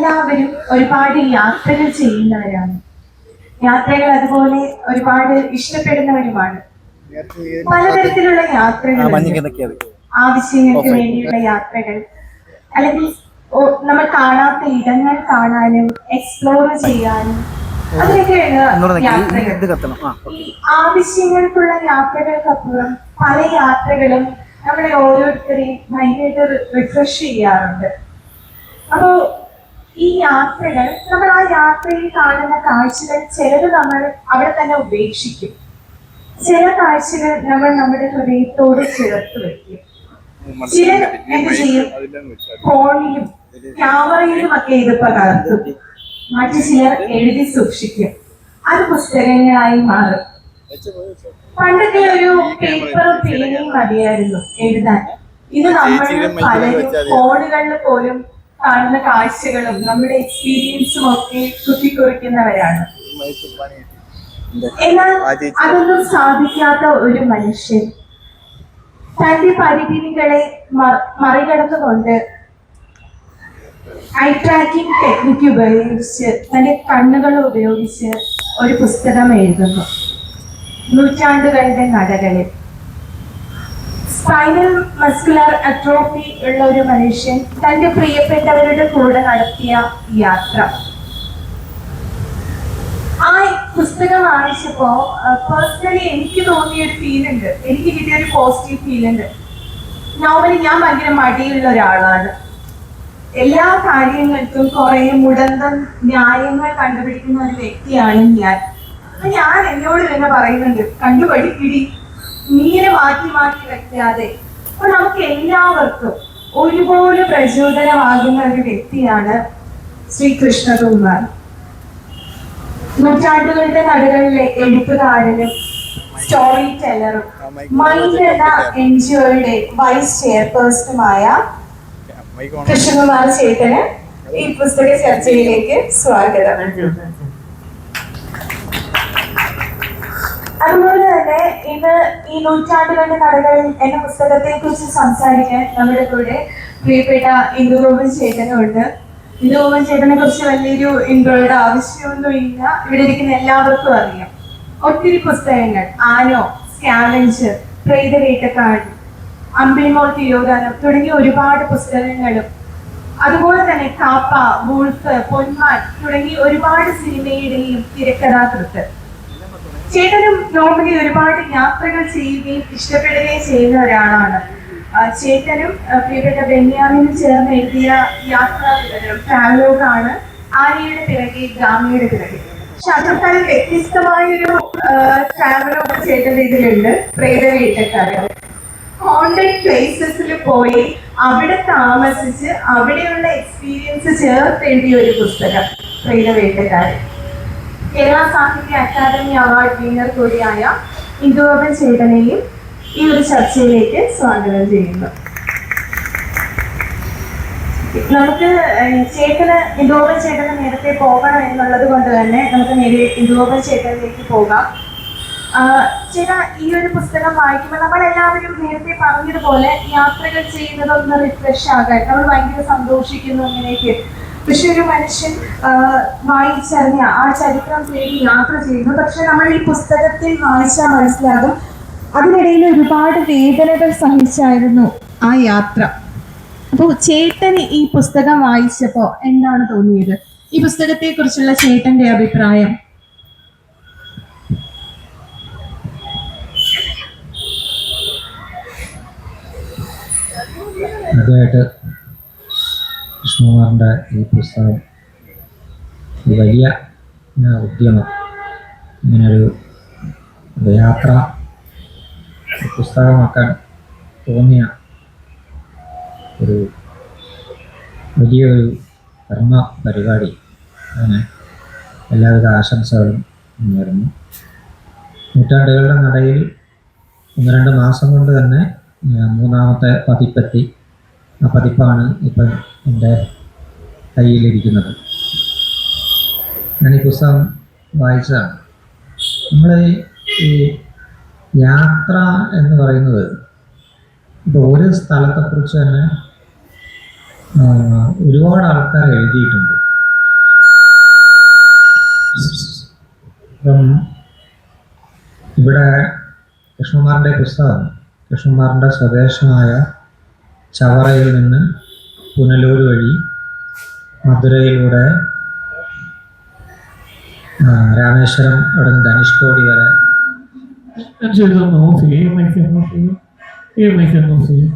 നമ്മളെല്ലാവരും ഒരുപാട് യാത്രകൾ ചെയ്യുന്നവരാണ്. യാത്രകൾ അതുപോലെ ഒരുപാട് ഇഷ്ടപ്പെടുന്നവരുമാണ്. പലതരത്തിലുള്ള യാത്രകൾ, ആവശ്യങ്ങൾക്ക് വേണ്ടിയുള്ള യാത്രകൾ, അല്ലെങ്കിൽ നമ്മൾ കാണാത്ത ഇടങ്ങൾ കാണാനും എക്സ്പ്ലോർ ചെയ്യാനും അതിനൊക്കെയാണ് യാത്രകൾ. ഈ ആവശ്യങ്ങൾക്കുള്ള യാത്രകൾക്കപ്പുറം പല യാത്രകളും നമ്മളെ ഓരോരുത്തരെയും ഭയങ്കരമായിട്ട് റിഫ്രഷ് ചെയ്യാറുണ്ട്. അപ്പോ ഈ യാത്രകൾ, നമ്മൾ ആ യാത്രയിൽ കാണുന്ന കാഴ്ചകൾ ചിലത് നമ്മൾ അവിടെ തന്നെ ഉപേക്ഷിക്കും, ചില കാഴ്ചകൾ നമ്മൾ നമ്മുടെ ഹൃദയത്തോട് ചേർത്ത് വെക്കും. ചിലർ എന്ത് ചെയ്യും, ഫോണിലും ക്യാമറയിലും ഒക്കെ ഇത് പകർത്തും. മറ്റു ചിലർ എഴുതി സൂക്ഷിക്കും, അത് പുസ്തകങ്ങളായി മാറും. പണ്ടൊക്കെ ഒരു പേപ്പറും പേനയും മതിയായിരുന്നു എഴുതാൻ. ഇത് നമ്മൾ പലരും ഫോണുകളിൽ പോലും കാണുന്ന കാഴ്ചകളും നമ്മുടെ എക്സ്പീരിയൻസും ഒക്കെ കുത്തിക്കുറിക്കുന്നവരാണ്. എന്നാൽ അതൊന്നും സാധിക്കാത്ത ഒരു മനുഷ്യൻ തന്റെ പരിമിതികളെ മറികടന്നുകൊണ്ട് ഐ ട്രാക്കിംഗ് ടെക്നിക്ക് ഉപയോഗിച്ച്, തന്റെ കണ്ണുകൾ ഉപയോഗിച്ച് ഒരു പുസ്തകം എഴുതുന്നു. നൂറ്റാണ്ടുകളുടെ നടകളിൽ സ്പൈനൽ മസ്കുലർ അട്രോഫി ഉള്ള ഒരു മനുഷ്യൻ തന്റെ പ്രിയപ്പെട്ടവരുടെ കൂടെ നടത്തിയ യാത്ര. ആ പുസ്തകം വായിച്ചപ്പോ പേഴ്സണലി എനിക്ക് തോന്നിയ ഒരു ഫീൽ ഉണ്ട്, എനിക്ക് കിട്ടിയ ഒരു പോസിറ്റീവ് ഫീൽ ഉണ്ട്. നോർമലി ഞാൻ ഭയങ്കര മടിയുള്ള ഒരാളാണ്. എല്ലാ കാര്യങ്ങൾക്കും കുറെ മുടന്തം ന്യായങ്ങൾ കണ്ടുപിടിക്കുന്ന ഒരു വ്യക്തിയാണ് ഞാൻ. ഞാൻ എന്നോട് തന്നെ പറയുന്നുണ്ട്, കണ്ടുപഠിപ്പിടി, നീരെ മാറ്റി മാറ്റി വെക്കാതെ. അപ്പൊ നമുക്ക് എല്ലാവർക്കും ഒരുപോലെ പ്രചോദനമാകുന്ന ഒരു വ്യക്തിയാണ് ശ്രീ കൃഷ്ണകുമാർ. നൂറ്റാണ്ടുകളുടെ നടുകളിലെ എഴുത്തുകാരനും സ്റ്റോറി ടെല്ലറും മൈൻഡ് എന്ന എൻജിഒയുടെ വൈസ് ചെയർപേഴ്സണുമായ കൃഷ്ണകുമാർ ചേട്ടന് ഈ പുസ്തക ചർച്ചയിലേക്ക് സ്വാഗതം. അതുപോലെ തന്നെ ഇന്ന് ഈ നൂറ്റാണ്ടുകളുടെ കഥകളിൽ എന്ന പുസ്തകത്തെ കുറിച്ച് സംസാരിക്കാൻ നമ്മുടെ കൂടെ പ്രിയപ്പെട്ട ഇന്ദുഗോപൻ ചേട്ടനുണ്ട്. ഇന്ദുഗോപൻ ചേട്ടനെ കുറിച്ച് വലിയൊരു ഇൻട്രോയുടെ ആവശ്യമൊന്നും ഇല്ല, ഇവിടെ ഇരിക്കുന്ന എല്ലാവർക്കും അറിയാം. ഒത്തിരി പുസ്തകങ്ങൾ, ആനോ, സ്കാവഞ്ചർ, പ്രേതവേട്ടക്കാരൻ, അമ്പിളിമോൾ തിരോധാനം തുടങ്ങിയ ഒരുപാട് പുസ്തകങ്ങളും, അതുപോലെ തന്നെ കാപ്പ, വൂൾഫ്, പൊന്മാൻ തുടങ്ങി ഒരുപാട് സിനിമയുടെയും തിരക്കഥാകൃത്ത്. ചേട്ടനും നോർമലി ഒരുപാട് യാത്രകൾ ചെയ്യുകയും ഇഷ്ടപ്പെടുകയും ചെയ്യുന്ന ഒരാളാണ്. ചേട്ടനും പ്രിയപ്പെട്ട ബെന്യാമിനും ചേർന്ന് എഴുതിയ യാത്രാ വിവരണം ട്രാവലോഗാണ് ആര്യയുടെ പിറകെ ഗാമിയുടെ പിറകെ. പക്ഷെ അതിനേക്കാളും വ്യത്യസ്തമായൊരു ട്രാവലോഗ് ചേട്ടൻ ഇതിലുണ്ട്, പ്രേതവേട്ടക്കാരൻ. ഹോണ്ടഡ് പ്ലേസസിൽ പോയി അവിടെ താമസിച്ച് അവിടെയുള്ള എക്സ്പീരിയൻസ് ചേർത്ത് എഴുതിയ ഒരു പുസ്തകം പ്രേതവേട്ടക്കാരൻ. കേരള സാഹിത്യ അക്കാദമി അവാർഡ് വിന്നർ കൂടിയായ ഇന്ദുഗോപൻ ചേട്ടനെയും ഈ ഒരു ചർച്ചയിലേക്ക് സ്വാഗതം ചെയ്യുന്നു. നമുക്ക് ഇന്ദുഗോപൻ ചേട്ടന് നേരത്തെ പോകണം എന്നുള്ളത് കൊണ്ട് തന്നെ നമുക്ക് ഇന്ദുഗോപൻ ചേട്ടനിലേക്ക് പോകാം. ചേട്ടാ, ഈ ഒരു പുസ്തകം വായിക്കുമ്പോൾ നമ്മളെല്ലാവരും നേരത്തെ പറഞ്ഞതുപോലെ യാത്രകൾ ചെയ്യുന്നതൊന്ന് റിഫ്രഷ് ആകാൻ നമ്മൾ ഭയങ്കര സന്തോഷിക്കുന്നു അങ്ങനെയൊക്കെ. പക്ഷെ ഒരു മനുഷ്യൻ വായിച്ചറിഞ്ഞ ആ ചരിത്രം തേടി യാത്ര ചെയ്യുന്നു. പക്ഷെ നമ്മൾ ഈ പുസ്തകത്തിൽ വായിച്ചാൽ മനസ്സിലാകും അതിനിടയിൽ ഒരുപാട് വേദനകൾ സഹിച്ചായിരുന്നു ആ യാത്ര. അപ്പോൾ ചേട്ടൻ ഈ പുസ്തകം വായിച്ചപ്പോൾ എന്താണ് തോന്നിയത്? ഈ പുസ്തകത്തെ കുറിച്ചുള്ള ചേട്ടന്റെ അഭിപ്രായം? ആദ്യമായിട്ട് കൃഷ്ണകുമാറിൻ്റെ ഈ പുസ്തകം ഒരു വലിയ ഉദ്യമം, ഇങ്ങനൊരു യാത്ര പുസ്തകമാക്കാൻ തോന്നിയ ഒരു വലിയൊരു കർമ്മ പരിപാടി. അതിന് എല്ലാവിധ ആശംസകളും നേരുന്നു. നൂറ്റാണ്ടുകളുടെ നടയിൽ 1-2 മാസം കൊണ്ട് തന്നെ 3ാമത്തെ പതിപ്പെത്തി. ആ പതിപ്പാണ് ഇപ്പം എൻ്റെ കയ്യിലിരിക്കുന്നത്. ഞാൻ ഈ പുസ്തകം വായിച്ചതാണ്. നമ്മൾ ഈ യാത്ര എന്ന് പറയുന്നത് ഇപ്പോൾ ഒരു സ്ഥലത്തെക്കുറിച്ച് തന്നെ ഒരുപാട് ആൾക്കാർ എഴുതിയിട്ടുണ്ട്. അപ്പം ഇവിടെ കൃഷ്ണകുമാറിൻ്റെ പുസ്തകം കൃഷ്ണകുമാറിൻ്റെ സ്വദേശമായ ചവറയിൽ നിന്ന് പുനലൂർ വഴി മധുരയിലൂടെ രാമേശ്വരം അവിടെ നിന്ന് ധനുഷ്കോടി വരെ. ഒന്ന് ഓഫ് ചെയ്യും, മൈക്ക് ഓഫ് ചെയ്യും, ഈ മൈക്ക് ഓഫ് ചെയ്യും.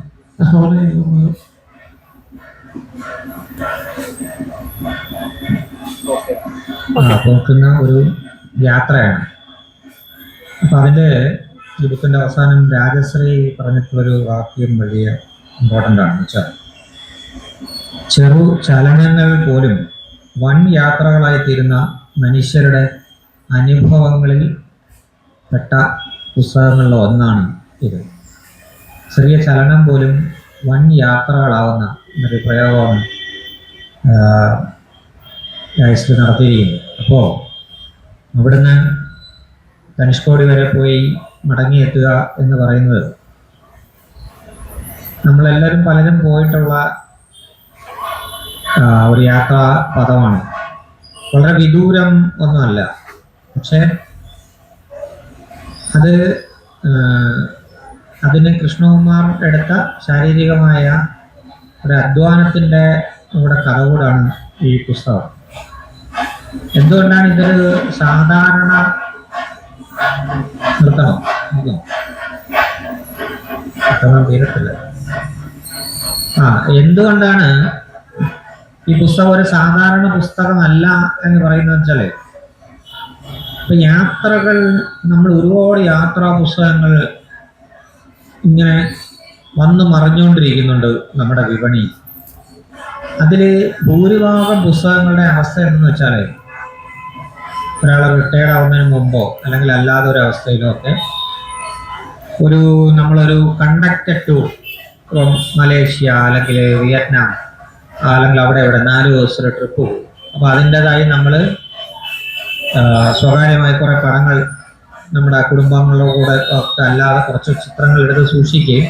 പോക്കുന്ന ഒരു യാത്രയാണ്. അപ്പം അതിൻ്റെ ഈ ബുക്കിൻ്റെ അവസാനം രാജശ്രീ പറഞ്ഞിട്ടുള്ളൊരു വാക്യം വലിയ ഇമ്പോർട്ടൻ്റ് ആണ്. വെച്ചാൽ ചെറു ചലനങ്ങൾ പോലും വൻ യാത്രകളായിത്തീരുന്ന മനുഷ്യരുടെ അനുഭവങ്ങളിൽ പെട്ട പുസ്തകങ്ങളിൽ ഒന്നാണ് ഇത്. ചെറിയ ചലനം പോലും വൻ യാത്രകളാവുന്ന എന്നൊരു പ്രയോഗമാണ് രാജശ്രീ നടത്തിയിരിക്കുന്നത്. അപ്പോൾ അവിടുന്ന് ധനുഷ്കോടി വരെ പോയി മടങ്ങിയെത്തുക എന്ന് പറയുന്നത് നമ്മളെല്ലാവരും പലരും പോയിട്ടുള്ള ഒരു യാത്രാ പദമാണ്. വളരെ വിദൂരം ഒന്നുമല്ല, പക്ഷെ അതിന് കൃഷ്ണകുമാർ എടുത്ത ശാരീരികമായ ഒരു അധ്വാനത്തിൻ്റെ ഇവിടെ കഥ കൂടാണ് ഈ പുസ്തകം. എന്തുകൊണ്ടാണ് ഇതൊരു സാധാരണ നിർത്തണം തീരത്തില്ല. എന്തുകൊണ്ടാണ് ഈ പുസ്തകം ഒരു സാധാരണ പുസ്തകമല്ല എന്ന് പറയുന്നത് വെച്ചാല്, ഇപ്പൊ യാത്രകൾ, നമ്മൾ ഒരുപാട് യാത്രാ പുസ്തകങ്ങൾ ഇങ്ങനെ വന്നു മറിഞ്ഞുകൊണ്ടിരിക്കുന്നുണ്ട് നമ്മുടെ വിപണി. അതില് ഭൂരിഭാഗം പുസ്തകങ്ങളുടെ അവസ്ഥ എന്തെന്ന് വെച്ചാല്, ഒരാൾ റിട്ടയർഡ് ആവുന്നതിന് മുമ്പോ അല്ലെങ്കിൽ അല്ലാതെ ഒരു അവസ്ഥയിലോ ഒക്കെ നമ്മളൊരു കണ്ടക്റ്റഡ് ടൂർ, ഇപ്പം മലേഷ്യ അല്ലെങ്കിൽ വിയറ്റ്നാം അല്ലെങ്കിൽ അവിടെ 4 ദിവസത്തെ ട്രിപ്പ് പോകും. അപ്പോൾ അതിൻ്റെതായി നമ്മൾ സ്വകാര്യമായി കുറേ പടങ്ങൾ നമ്മുടെ കുടുംബങ്ങളുടെ കൂടെ ഒക്കെ അല്ലാതെ കുറച്ച് ചിത്രങ്ങൾ എടുത്ത് സൂക്ഷിക്കുകയും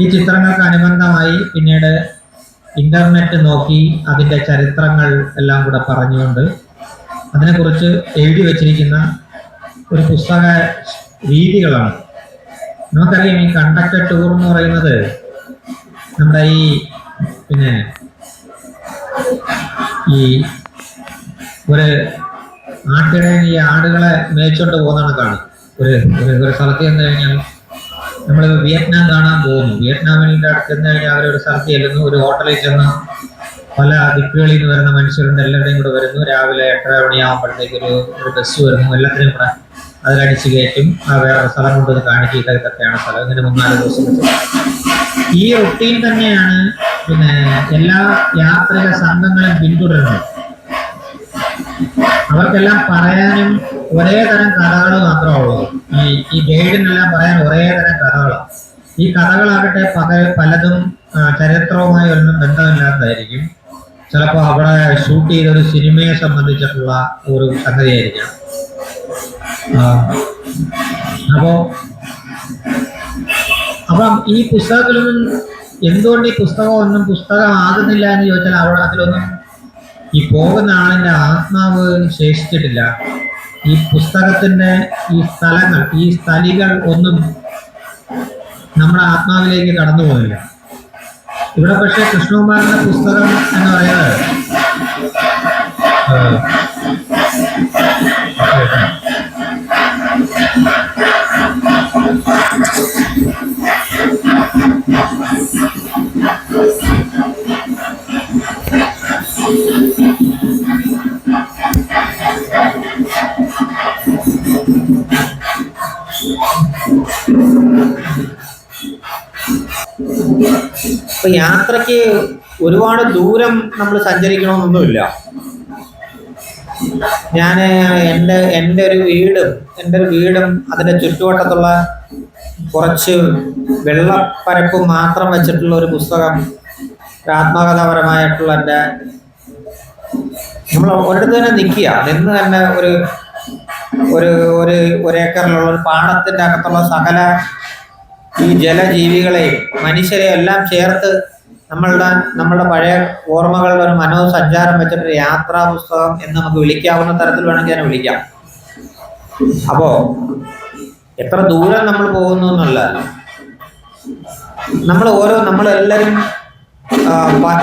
ഈ ചിത്രങ്ങൾക്ക് അനുബന്ധമായി പിന്നീട് ഇൻ്റർനെറ്റ് നോക്കി അതിൻ്റെ ചരിത്രങ്ങൾ എല്ലാം കൂടെ പറഞ്ഞുകൊണ്ട് അതിനെക്കുറിച്ച് എഴുതി വച്ചിരിക്കുന്ന ഒരു പുസ്തക രീതികളാണ്. നമുക്കറിയാം, ഈ കണ്ടക്റ്റഡ് ടൂർ എന്ന് പറയുന്നത് നമ്മുടെ ഈ ഒരു ആട്ടിടയൻ ഈ ആടുകളെ മേയിച്ചോണ്ട് പോകുന്നതാണ് കാണും. ഒരു സ്ഥലത്ത് ചെന്ന് കഴിഞ്ഞാൽ, നമ്മൾ വിയറ്റ്നാം കാണാൻ പോകുന്നു, വിയറ്റ്നാമിൻ്റെ അടുത്ത് ചെന്ന് കഴിഞ്ഞാൽ അവരൊരു സ്ഥലത്ത് ചെല്ലുന്നു, ഒരു ഹോട്ടലിൽ ചെന്ന് പല ദിക്കുകളിൽ നിന്ന് വരുന്ന മനുഷ്യരുണ്ട്, എല്ലാവരുടെയും കൂടെ വരുന്നു. രാവിലെ 8:30 മണിയാകുമ്പോഴത്തേക്ക് ഒരു ബസ് വരുന്നു, എല്ലാത്തിനും കൂടെ അതിലടിച്ച് കയറ്റും, വേറെ സ്ഥലം കൊണ്ടൊന്ന് കാണിക്കുക, ഇതൊക്കെയാണ് സ്ഥലം. ഇങ്ങനെ 3-4 ദിവസം ഈ റൊട്ടീൻ തന്നെയാണ് എല്ലാ യാത്രിക സംഘങ്ങളും പിന്തുടരുന്നത്. അവർക്കെല്ലാം പറയാനും ഒരേ തരം കഥകൾ മാത്രമേ ഉള്ളൂ. ഈ ഗൈഡിനെല്ലാം പറയാൻ ഒരേ തരം കഥകളാണ്. ഈ കഥകളാകട്ടെ പലതും ചരിത്രവുമായി ഒന്നും ബന്ധമില്ലാത്തതായിരിക്കും. ചിലപ്പോൾ അവിടെ ഷൂട്ട് ചെയ്തൊരു സിനിമയെ സംബന്ധിച്ചിട്ടുള്ള ഒരു സംഗതിയായിരിക്കാം. അപ്പം ഈ പുസ്തകത്തിലൊന്നും എന്തുകൊണ്ട് ഈ പുസ്തകമൊന്നും പുസ്തകമാകുന്നില്ല എന്ന് ചോദിച്ചാൽ അതിലൊന്നും ഈ പോകുന്ന ആളിൻ്റെ ആത്മാവ് ശേഷിച്ചിട്ടില്ല. ഈ പുസ്തകത്തിൻ്റെ ഈ സ്ഥലികൾ ഒന്നും നമ്മുടെ ആത്മാവിലേക്ക് കടന്നു പോകില്ല. ഇവിടെ പക്ഷേ കൃഷ്ണകുമാറിന്റെ പുസ്തകം എന്ന് പറയുന്നത് ഇപ്പൊ യാത്രക്ക് ഒരുപാട് ദൂരം നമ്മൾ സഞ്ചരിക്കണമെന്നൊന്നുമില്ല. ഞാൻ എൻ്റെ ഒരു വീടും അതിൻ്റെ ചുറ്റുവട്ടത്തുള്ള കുറച്ച് വെള്ളപ്പരപ്പ് മാത്രം വെച്ചിട്ടുള്ള ഒരു പുസ്തകം, ആത്മകഥാപരമായിട്ടുള്ള നമ്മൾ ഒരിടത്ത് തന്നെ നിന്ന് തന്നെ ഒരു ഏക്കറിലുള്ള ഒരു പാടത്തിൻ്റെ അകത്തുള്ള സകല ഈ ജലജീവികളെയും മനുഷ്യരെയും എല്ലാം ചേർത്ത് നമ്മളുടെ പഴയ ഓർമ്മകളുടെ ഒരു മനോസഞ്ചാരം വെച്ചിട്ടൊരു യാത്രാ പുസ്തകം എന്ന് നമുക്ക് വിളിക്കാവുന്ന തരത്തിൽ വേണമെങ്കിൽ അതിനെ വിളിക്കാം. അപ്പോ എത്ര ദൂരം നമ്മൾ പോകുന്നു എന്നല്ല, നമ്മളെല്ലാവരും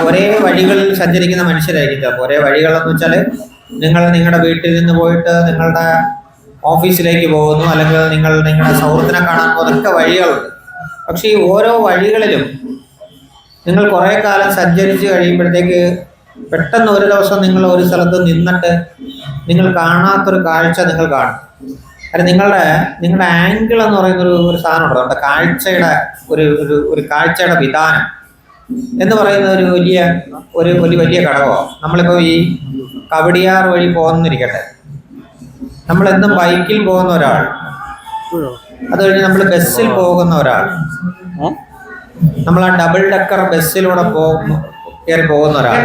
ഒരേ വഴികളിൽ സഞ്ചരിക്കുന്ന മനുഷ്യരായിരിക്കും. അപ്പോൾ ഒരേ വഴികളെന്ന് വെച്ചാൽ നിങ്ങൾ നിങ്ങളുടെ വീട്ടിൽ നിന്ന് പോയിട്ട് നിങ്ങളുടെ ഓഫീസിലേക്ക് പോകുന്നു, അല്ലെങ്കിൽ നിങ്ങൾ നിങ്ങളുടെ സൗഹൃദത്തിനെ കാണാൻ പോകുന്നതൊക്കെ വഴികളുണ്ട്. പക്ഷേ ഈ ഓരോ വഴികളിലും നിങ്ങൾ കുറേ കാലം സഞ്ചരിച്ച് കഴിയുമ്പോഴത്തേക്ക് പെട്ടെന്ന് ഒരു ദിവസം നിങ്ങൾ ഒരു സ്ഥലത്ത് നിന്നിട്ട് നിങ്ങൾ കാണാത്തൊരു കാഴ്ച നിങ്ങൾ കാണും. അത് നിങ്ങളുടെ ആംഗിൾ എന്ന് പറയുന്ന ഒരു സാധനം ഉണ്ടോ, നമ്മുടെ കാഴ്ചയുടെ ഒരു കാഴ്ചയുടെ വിധാനം എന്ന് പറയുന്ന ഒരു വലിയ ഘടകമാണ്. നമ്മളിപ്പോൾ ഈ കവടിയാർ വഴി പോകുന്നിരിക്കട്ടെ, നമ്മളെന്നും ബൈക്കിൽ പോകുന്ന ഒരാൾ, അത് കഴിഞ്ഞ് നമ്മൾ ബസ്സിൽ പോകുന്ന ഒരാൾ, നമ്മൾ ആ ഡബിൾ ഡെക്കർ ബസ്സിലൂടെ കയറി പോകുന്ന ഒരാൾ,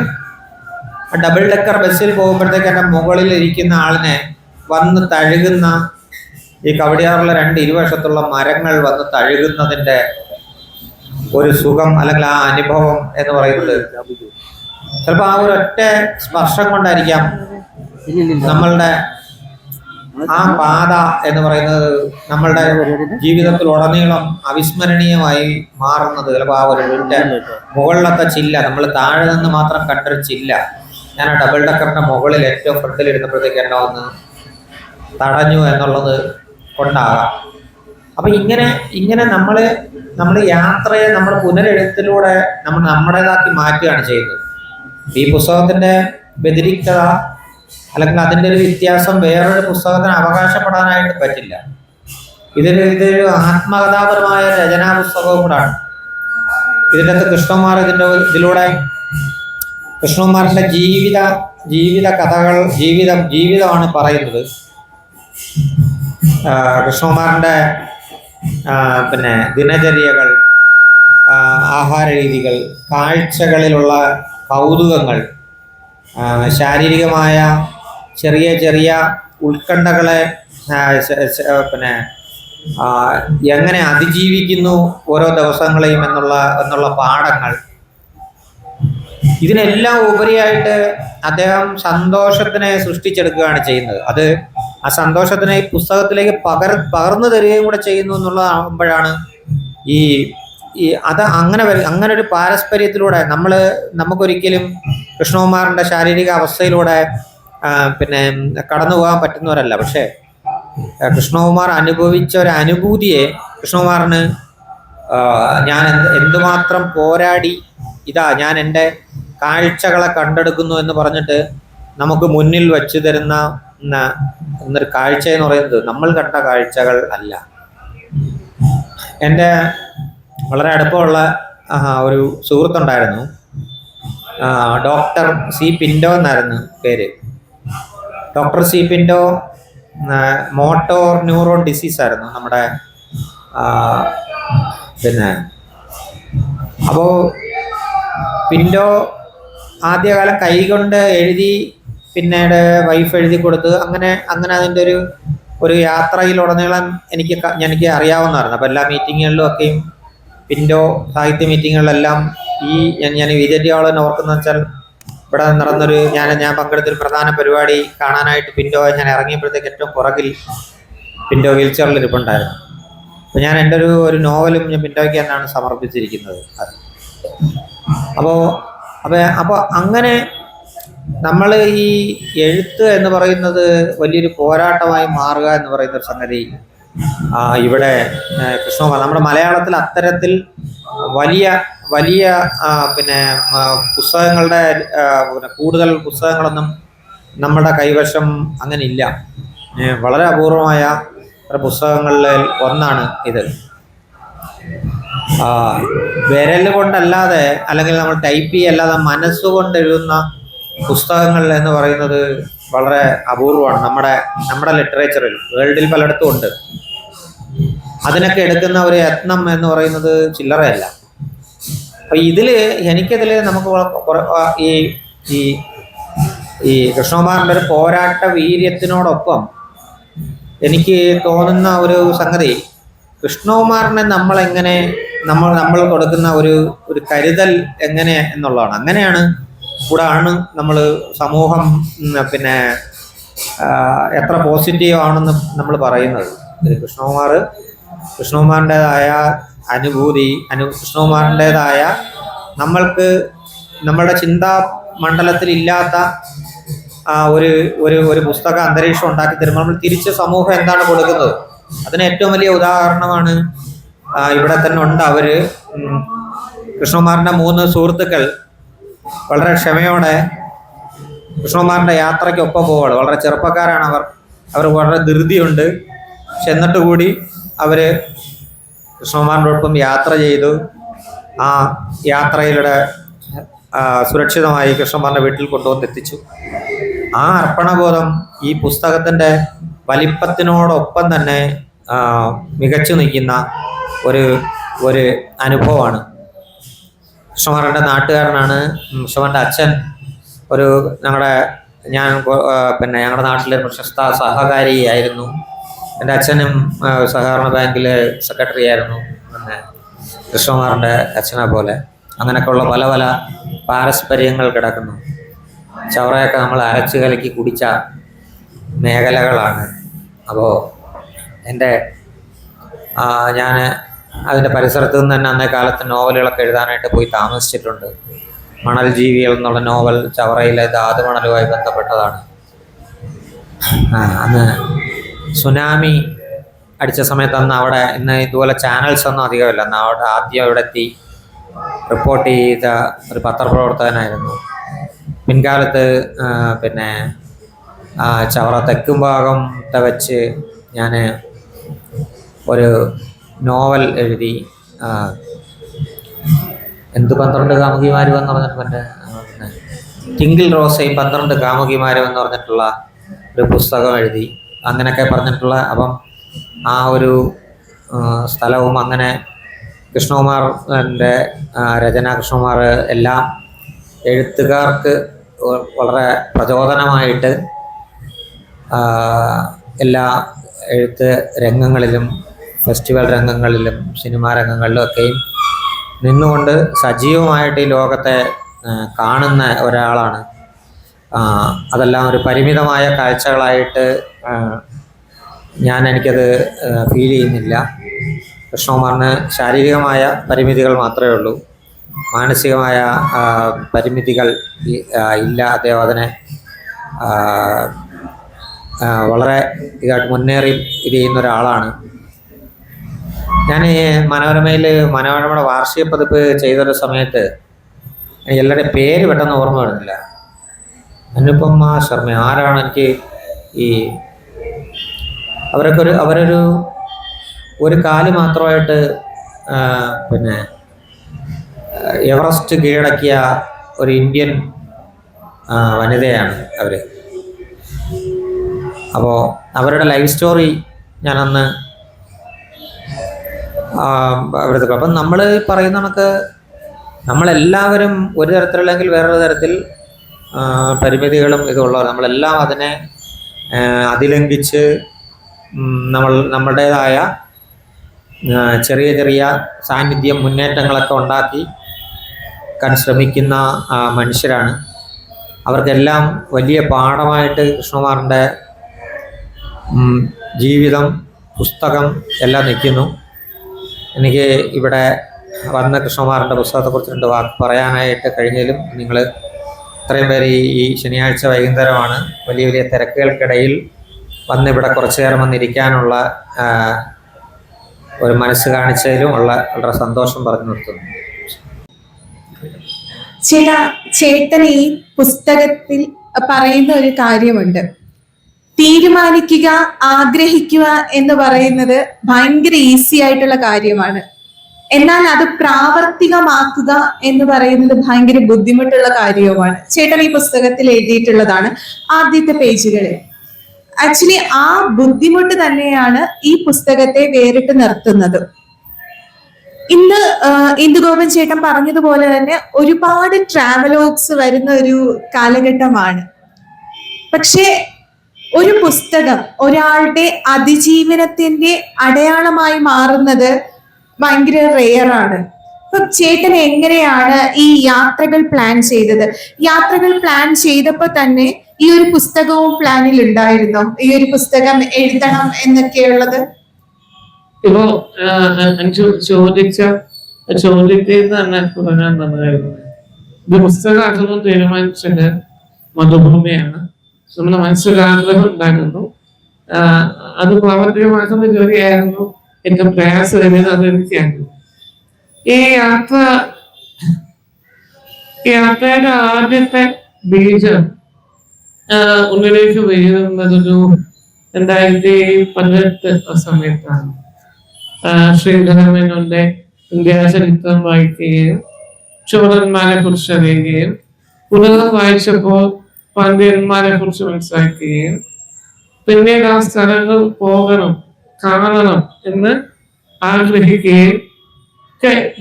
ആ ഡബിൾ ഡെക്കർ ബസ്സിൽ പോകുമ്പോഴത്തേക്ക് എൻ്റെ മുകളിൽ ഇരിക്കുന്ന ആളിനെ വന്ന് തഴുകുന്ന ഈ കവടിയാറിലെ ഇരുവശത്തുള്ള മരങ്ങൾ വന്ന് തഴുകുന്നതിൻ്റെ ഒരു സുഖം അല്ലെങ്കിൽ ആ അനുഭവം എന്ന് പറയുന്നത് ചിലപ്പോൾ ആ ഒരൊറ്റ സ്പർശം കൊണ്ടായിരിക്കാം നമ്മളുടെ ആ പാത എന്ന് പറയുന്നത് നമ്മളുടെ ജീവിതത്തിലുടനീളം അവിസ്മരണീയമായി മാറുന്നത്. ചിലപ്പോൾ ആ ഒരു മുകളിലത്തെ ചില്ല, നമ്മൾ താഴെ നിന്ന് മാത്രം കണ്ടൊരു ചില്ല, ഞാൻ ആ ഡബിൾ ഡക്കറിന്റെ മുകളിൽ ഏറ്റവും ഫ്രണ്ടിൽ ഇരുന്നപ്പോഴത്തേക്ക് എന്നെ വന്ന് തടഞ്ഞു എന്നുള്ളത് കൊണ്ടാകാം. അപ്പൊ ഇങ്ങനെ നമ്മൾ യാത്രയെ നമ്മൾ പുനരെഴുത്തിലൂടെ നമ്മൾ നമ്മുടേതാക്കി മാറ്റുകയാണ് ചെയ്യുന്നത്. ഈ പുസ്തകത്തിന്റെ വ്യതിരിക്തത അല്ലെങ്കിൽ അതിൻ്റെ ഒരു വ്യത്യാസം വേറൊരു പുസ്തകത്തിന് അവകാശപ്പെടാനായിട്ട് പറ്റില്ല. ഇതൊരു ആത്മകഥാപരമായ രചനാ പുസ്തകവും കൂടാണ്. ഇതിൻ്റെ അകത്ത് ഇതിലൂടെ കൃഷ്ണകുമാറിന്റെ ജീവിത കഥകൾ, ജീവിതമാണ് പറയുന്നത്. കൃഷ്ണകുമാറിന്റെ പിന്നെ ദിനചര്യകൾ, ആഹാര രീതികൾ, കാഴ്ചകളിലുള്ള കൗതുകങ്ങൾ, ശാരീരികമായ ചെറിയ ചെറിയ ഉത്കണ്ഠകളെ പിന്നെ എങ്ങനെ അതിജീവിക്കുന്നു ഓരോ ദിവസങ്ങളെയും എന്നുള്ള പാഠങ്ങൾ, ഇതിനെല്ലാം ഉപരിയായിട്ട് അദ്ദേഹം സന്തോഷത്തിനെ സൃഷ്ടിച്ചെടുക്കുകയാണ് ചെയ്യുന്നത്. അത് ആ സന്തോഷത്തിനെ ഈ പുസ്തകത്തിലേക്ക് പകർന്നു തരികയും കൂടെ ചെയ്യുന്നു എന്നുള്ളതാകുമ്പോഴാണ് അത് അങ്ങനെ ഒരു പാരസ്പര്യത്തിലൂടെ നമുക്കൊരിക്കലും കൃഷ്ണകുമാറിന്റെ ശാരീരിക അവസ്ഥയിലൂടെ പിന്നെ കടന്നു പോകാൻ പറ്റുന്നവരല്ല. പക്ഷേ കൃഷ്ണകുമാർ അനുഭവിച്ച ഒരു അനുഭൂതിയെ കൃഷ്ണകുമാറിന് ഞാൻ എന്തുമാത്രം പോരാടി, ഞാൻ എൻ്റെ കാഴ്ചകളെ കണ്ടെടുക്കുന്നു എന്ന് പറഞ്ഞിട്ട് നമുക്ക് മുന്നിൽ വച്ചു തരുന്ന എന്നൊരു കാഴ്ച എന്ന് പറയുന്നത് നമ്മൾ കണ്ട കാഴ്ചകൾ അല്ല. എൻ്റെ വളരെ അടുപ്പമുള്ള ഒരു സുഹൃത്തുണ്ടായിരുന്നു, ഡോക്ടർ സി പിൻഡോ എന്നായിരുന്നു പേര്. ഡോക്ടർ സി പിൻഡോ മോട്ടോർ ന്യൂറോൺ ഡിസീസ് ആയിരുന്നു നമ്മുടെ പിന്നെ. അപ്പോൾ പിൻഡോ ആദ്യകാലം കൈകൊണ്ട് എഴുതി, പിന്നീട് വൈഫ് എഴുതി കൊടുത്ത്, അങ്ങനെ അതിൻ്റെ ഒരു യാത്രയിലുടനീളം എനിക്ക് അറിയാവുന്നതായിരുന്നു. അപ്പോൾ എല്ലാ മീറ്റിങ്ങുകളിലും ഒക്കെയും പിൻഡോ സാഹിത്യ മീറ്റിങ്ങുകളിലെല്ലാം ഞാൻ വിജയ് ഓർക്കുന്ന വെച്ചാൽ ഇവിടെ നടന്നൊരു ഞാൻ പങ്കെടുത്തൊരു പ്രധാന പരിപാടി കാണാനായിട്ട് പിൻഡോ ഞാൻ ഇറങ്ങിയപ്പോഴത്തേക്ക് ഏറ്റവും പുറകിൽ പിൻഡോ വീൽ ചെയറിൽ ഇരിപ്പുണ്ടായിരുന്നു. അപ്പോൾ ഞാൻ എൻ്റെ ഒരു നോവലും ഞാൻ പിൻഡോയ്ക്ക് തന്നെയാണ് സമർപ്പിച്ചിരിക്കുന്നത്. അപ്പോൾ അങ്ങനെ നമ്മൾ ഈ എഴുത്ത് എന്ന് പറയുന്നത് വലിയൊരു പോരാട്ടമായി മാറുക എന്ന് പറയുന്ന ഒരു സംഗതി ഇവിടെ കൃഷ്ണകുമാർ നമ്മുടെ മലയാളത്തിൽ അത്തരത്തിൽ വലിയ പിന്നെ പുസ്തകങ്ങളുടെ കൂടുതൽ പുസ്തകങ്ങളൊന്നും നമ്മുടെ കൈവശം അങ്ങനെ ഇല്ല. വളരെ അപൂർവമായ പുസ്തകങ്ങളിൽ ഒന്നാണ് ഇത്. വിരൽ കൊണ്ടല്ലാതെ അല്ലെങ്കിൽ നമ്മൾ ടൈപ്പ് ചെയ്യല്ലാതെ മനസ്സുകൊണ്ട് എഴുതുന്ന പുസ്തകങ്ങൾ എന്ന് പറയുന്നത് വളരെ അപൂർവമാണ് നമ്മുടെ ലിറ്ററേച്ചറിൽ. വേൾഡിൽ പലയിടത്തും ഉണ്ട്. അതിനൊക്കെ എടുക്കുന്ന ഒരു യത്നം എന്ന് പറയുന്നത് ചില്ലറയല്ല. അപ്പൊ എനിക്കതിൽ നമുക്ക് ഈ കൃഷ്ണകുമാറിന്റെ ഒരു പോരാട്ട വീര്യത്തിനോടൊപ്പം എനിക്ക് തോന്നുന്ന ഒരു സംഗതി, കൃഷ്ണകുമാറിനെ നമ്മൾ കൊടുക്കുന്ന ഒരു കരുതൽ എങ്ങനെ എന്നുള്ളതാണ്. അങ്ങനെയാണ് നമ്മൾ സമൂഹം പിന്നെ എത്ര പോസിറ്റീവ് ആണെന്ന് നമ്മൾ പറയുന്നത്. കൃഷ്ണകുമാറിൻ്റെതായ അനുഭൂതി, കൃഷ്ണകുമാറിൻ്റെതായ നമ്മൾക്ക് നമ്മുടെ ചിന്താ മണ്ഡലത്തിൽ ഇല്ലാത്ത ഒരു ഒരു ഒരു പുസ്തക അന്തരീക്ഷം ഉണ്ടാക്കി തരുമ്പോൾ നമ്മൾ തിരിച്ച് സമൂഹം എന്താണ് കൊടുക്കുന്നത്, അതിന് ഏറ്റവും വലിയ ഉദാഹരണമാണ് ഇവിടെ തന്നെ ഉണ്ട്. അവര് കൃഷ്ണകുമാറിൻ്റെ 3 സുഹൃത്തുക്കൾ വളരെ ക്ഷമയോടെ കൃഷ്ണകുമാറിൻ്റെ യാത്രയ്ക്കൊപ്പം പോവുകയാണ്. വളരെ ചെറുപ്പക്കാരാണ് അവർ വളരെ ധൃതിയുണ്ട്. പക്ഷെ എന്നിട്ട് കൂടി അവർ കൃഷ്ണകുമാറിനോടൊപ്പം യാത്ര ചെയ്തു. ആ യാത്രയിലൂടെ സുരക്ഷിതമായി കൃഷ്ണകുമാറിൻ്റെ വീട്ടിൽ കൊണ്ടുവന്നെത്തിച്ചു. ആ അർപ്പണബോധം ഈ പുസ്തകത്തിൻ്റെ വലിപ്പത്തിനോടൊപ്പം തന്നെ മികച്ചു നിൽക്കുന്ന ഒരു അനുഭവമാണ്. കൃഷ്ണകുമാറിൻ്റെ നാട്ടുകാരനാണ്. കൃഷ്ണകുമാറിൻ്റെ അച്ഛൻ ഞങ്ങളുടെ നാട്ടിലെ പ്രശസ്ത സഹകാരിയായിരുന്നു. എൻ്റെ അച്ഛനും സഹകരണ ബാങ്കിലെ സെക്രട്ടറി ആയിരുന്നു. പിന്നെ കൃഷ്ണകുമാറിൻ്റെ അച്ഛനെ പോലെ അങ്ങനെയൊക്കെയുള്ള പല പല പാരസ്പര്യങ്ങൾ കിടക്കുന്നു. ചവറയൊക്കെ നമ്മൾ അരച്ച് കലക്കി കുടിച്ച മേഖലകളാണ്. അപ്പോൾ ഞാൻ അതിൻ്റെ പരിസരത്ത് നിന്ന് തന്നെ അന്നേ കാലത്ത് നോവലുകളൊക്കെ എഴുതാനായിട്ട് പോയി താമസിച്ചിട്ടുണ്ട്. മണൽ ജീവികൾ എന്നുള്ള നോവൽ ചവറയിലെ ധാതുമണലുമായി ബന്ധപ്പെട്ടതാണ്. അന്ന് സുനാമി അടിച്ച സമയത്ത് അവിടെ ഇന്ന് ഇതുപോലെ ചാനൽസ് ഒന്നും അധികമില്ല. അന്ന് ആദ്യം ഇവിടെ എത്തി റിപ്പോർട്ട് ചെയ്ത ഒരു പത്രപ്രവർത്തകനായിരുന്നു. പിൻകാലത്ത് ചവറ തെക്കും ഭാഗത്തെ വെച്ച് ഞാൻ ഒരു നോവൽ എഴുതി. 12 കാമുകിമാരും എന്ന് പറഞ്ഞിട്ട് ടിങ്കിൾ റോസയും 12 കാമുകിമാരും എന്ന് പറഞ്ഞിട്ടുള്ള ഒരു പുസ്തകം എഴുതി. അങ്ങനെയൊക്കെ പറഞ്ഞിട്ടുള്ള അപ്പം ആ ഒരു സ്ഥലവും അങ്ങനെ കൃഷ്ണകുമാറിൻ്റെ രചന, കൃഷ്ണകുമാർ എല്ലാം എഴുത്തുകാർക്ക് വളരെ പ്രചോദനമായിട്ട് എല്ലാ എഴുത്ത് രംഗങ്ങളിലും ഫെസ്റ്റിവൽ രംഗങ്ങളിലും സിനിമാ രംഗങ്ങളിലും ഒക്കെയും നിന്നുകൊണ്ട് സജീവമായിട്ട് ഈ ലോകത്തെ കാണുന്ന ഒരാളാണ്. അതെല്ലാം ഒരു പരിമിതമായ കാഴ്ചകളായിട്ട് എനിക്കത് ഫീൽ ചെയ്യുന്നില്ല. കൃഷ്ണകുമാറിന് ശാരീരികമായ പരിമിതികൾ മാത്രമേ ഉള്ളൂ, മാനസികമായ പരിമിതികൾ ഇല്ല. അദ്ദേഹം അതിനെ വളരെ ഇതായിട്ട് മുന്നേറി ഇത് ചെയ്യുന്ന ഒരാളാണ്. ഞാൻ മനോരമയുടെ വാർഷിക പതിപ്പ് ചെയ്തൊരു സമയത്ത് എല്ലാവരുടെയും പേര് പെട്ടെന്ന് ഓർമ്മ വരുന്നില്ല. അനുപമ ശർമ്മ ആരാണ് എനിക്ക് അവരൊരു കാല് മാത്രമായിട്ട് എവറസ്റ്റ് കീഴടക്കിയ ഒരു ഇന്ത്യൻ വനിതയാണ് അവർ. അപ്പോൾ അവരുടെ ലൈഫ് സ്റ്റോറി ഞാനന്ന് അവരുടെ അപ്പം നമ്മൾ പറയുന്ന കണക്ക് നമ്മളെല്ലാവരും ഒരു തരത്തിലല്ലെങ്കിൽ വേറൊരു തരത്തിൽ പരിമിതികളും ഇതുള്ളവർ. നമ്മളെല്ലാം അതിനെ അതിലംഘിച്ച് നമ്മുടേതായ ചെറിയ ചെറിയ സാന്നിധ്യം മുന്നേറ്റങ്ങളൊക്കെ ഉണ്ടാക്കി ശ്രമിക്കുന്ന മനുഷ്യരാണ്. അവർക്കെല്ലാം വലിയ പാഠമായിട്ട് കൃഷ്ണകുമാറിൻ്റെ ജീവിതം, പുസ്തകം എല്ലാം നിൽക്കുന്നു. എനിക്ക് ഇവിടെ വന്ന കൃഷ്ണകുമാറിൻ്റെ പുസ്തകത്തെക്കുറിച്ച് 2 വാക്ക് പറയാനായിട്ട് കഴിഞ്ഞാലും നിങ്ങൾ ഇത്രയും പേര് ഈ ശനിയാഴ്ച വൈകുന്നേരമാണ് വലിയ വലിയ തിരക്കുകൾക്കിടയിൽ ഇവിടെ കുറച്ചു നേരം വന്നിരിക്കാനുള്ള ഒരു മനസ്സ് കാണിച്ചതിലും വളരെ സന്തോഷം പറഞ്ഞു നിർത്തുന്നു. ചേട്ടൻ ഈ പുസ്തകത്തിൽ പറയുന്ന ഒരു കാര്യമുണ്ട്. തീരുമാനിക്കുക, ആഗ്രഹിക്കുക എന്ന് പറയുന്നത് ഭയങ്കര ഈസി ആയിട്ടുള്ള കാര്യമാണ്. എന്നാൽ അത് പ്രാവർത്തികമാക്കുക എന്ന് പറയുന്നത് ഭയങ്കര ബുദ്ധിമുട്ടുള്ള കാര്യവുമാണ്. ചേട്ടൻ ഈ പുസ്തകത്തിൽ എഴുതിയിട്ടുള്ളതാണ് ആദ്യത്തെ പേജുകളിൽ. ആക്ച്വലി ആ ബുദ്ധിമുട്ട് തന്നെയാണ് ഈ പുസ്തകത്തെ വേറിട്ട് നിർത്തുന്നത്. ഇന്ന് ഇന്ദുഗോപൻ ചേട്ടൻ പറഞ്ഞതുപോലെ തന്നെ ഒരുപാട് ട്രാവലോഗ്സ് വരുന്ന ഒരു കാലഘട്ടമാണ്. പക്ഷെ ഒരു പുസ്തകം ഒരാളുടെ അതിജീവനത്തിന്റെ അടയാളമായി മാറുന്നത് ഭയങ്കര റെയറാണ്. അപ്പൊ ചേട്ടൻ എങ്ങനെയാണ് ഈ യാത്രകൾ പ്ലാൻ ചെയ്തത്? യാത്രകൾ പ്ലാൻ ചെയ്തപ്പോൾ തന്നെ ഈ ഒരു പുസ്തകവും പ്ലാനിൽ ഉണ്ടായിരുന്നോ? ഈ ഒരു പുസ്തകം എഴുതണം എന്നൊക്കെയുള്ളത്? ഇപ്പോ ചോദിച്ച ചോദ്യത്തിൽ തന്നെ തുടങ്ങാൻ തന്നതായിരുന്നു. ഇത് പുസ്തകമാക്കുന്നു തീരുമാനിച്ചത് മധുഭൂമിയാണ്. നമ്മുടെ മനസ്സിലാഗ്രഹം ഉണ്ടായിരുന്നു. അത് പ്രാവർത്തികമാക്കുന്ന ജോലിയായിരുന്നു. എന്റെ പ്രയാസം അതെനിക്കായിരുന്നു. ഈ യാത്രയുടെ ആദ്യത്തെ ബീജം ഉള്ളിലേക്ക് വീഴുന്നതൊരു 2018 സമയത്താണ്. ശ്രീധരമേനോന്റെ ഇന്ത്യ ചരിത്രം വായിക്കുകയും ചോരന്മാരെ കുറിച്ച് അറിയുകയും പുനർ വായിച്ചപ്പോൾ പാണ്ഡ്യന്മാരെ കുറിച്ച് മനസ്സിലാക്കുകയും പിന്നീട് ആ സ്ഥലങ്ങൾ പോകണം, കാണണം എന്ന് ആഗ്രഹിക്കുകയും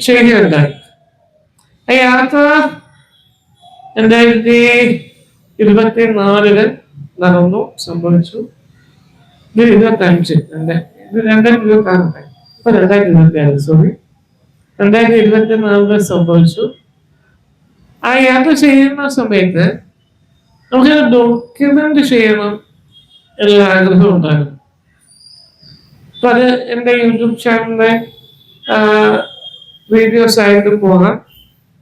ചെയ്യുകയുണ്ടായി. ആ യാത്ര 2024 നടന്നു, സംഭവിച്ചു. ഇത് 2025 ഇത് 2026 ഇപ്പൊ 2026 സോറി 2024 സംഭവിച്ചു. ആ യാത്ര ചെയ്യുന്ന സമയത്ത് നമുക്ക് ഡോക്യുമെന്റ് ചെയ്യണം എന്നുള്ള ആഗ്രഹം ഉണ്ടായിരുന്നു. അപ്പൊ അത് എന്റെ യൂട്യൂബ് ചാനലിലെ വീഡിയോസ് ആയിട്ട് പോകാം,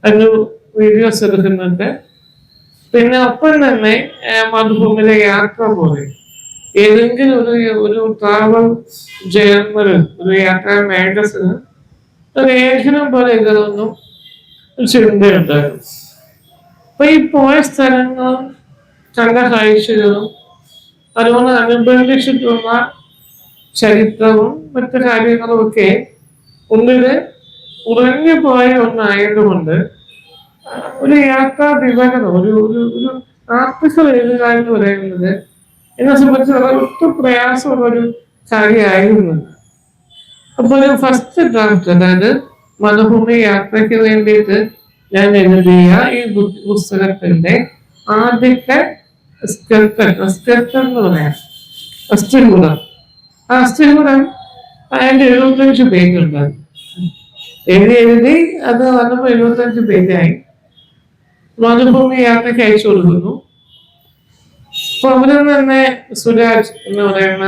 അതിന് വീഡിയോസ് എടുക്കുന്നുണ്ട്. പിന്നെ ഒപ്പം തന്നെ മധുഭൂമിയിലെ യാത്ര പോലെ ഏതെങ്കിലും ഒരു ട്രാവൽ ജേർണൽ, ഒരു യാത്രാ മാഗസിന് ഒരു ലേഖനം പോലെ എഴുതണമെന്നും ചിന്തയുണ്ടായിരുന്നു. അപ്പൊ ഈ പോയ സ്ഥലങ്ങളും കണ്ട കാഴ്ചകളും അതുകൊണ്ട് അനുബന്ധിച്ചിട്ടുള്ള ചരിത്രവും മറ്റു കാര്യങ്ങളും ഒക്കെ ഉള്ളില് ഉറഞ്ഞു പോയ ഒന്നായതുകൊണ്ട് ഒരു യാത്രാ വിവരണം, ഒരു ആർട്ടിക്കിൾ എഴുതുക എന്ന് പറയുന്നത് എന്നെ സംബന്ധിച്ച് ഒട്ടും പ്രയാസമുള്ള ഒരു കാര്യമായിരുന്നു. അപ്പൊ ഒരു ഫസ്റ്റ് ഡ്രാഫ്റ്റ്, അതായത് മധുഭൂമി യാത്രയ്ക്ക് വേണ്ടിയിട്ട് ഞാൻ എഴുതിയ ഈ പുസ്തകത്തിന്റെ ആദ്യത്തെ സ്കെൽട്ടൻ എന്ന് പറയാം, അസ്ഥികൂടം. ആ അസ്ഥികൂടം അതിന്റെ 75 പേജ് ഉണ്ടാകും. എഴുതി അത് വന്നപ്പോ 75 പേജായി. മധുഭൂമി യാത്രയ്ക്ക് അയച്ചു കൊടുക്കുന്നു. അപ്പൊ അവിടെ തന്നെ സുരാജ് എന്ന് പറയുന്ന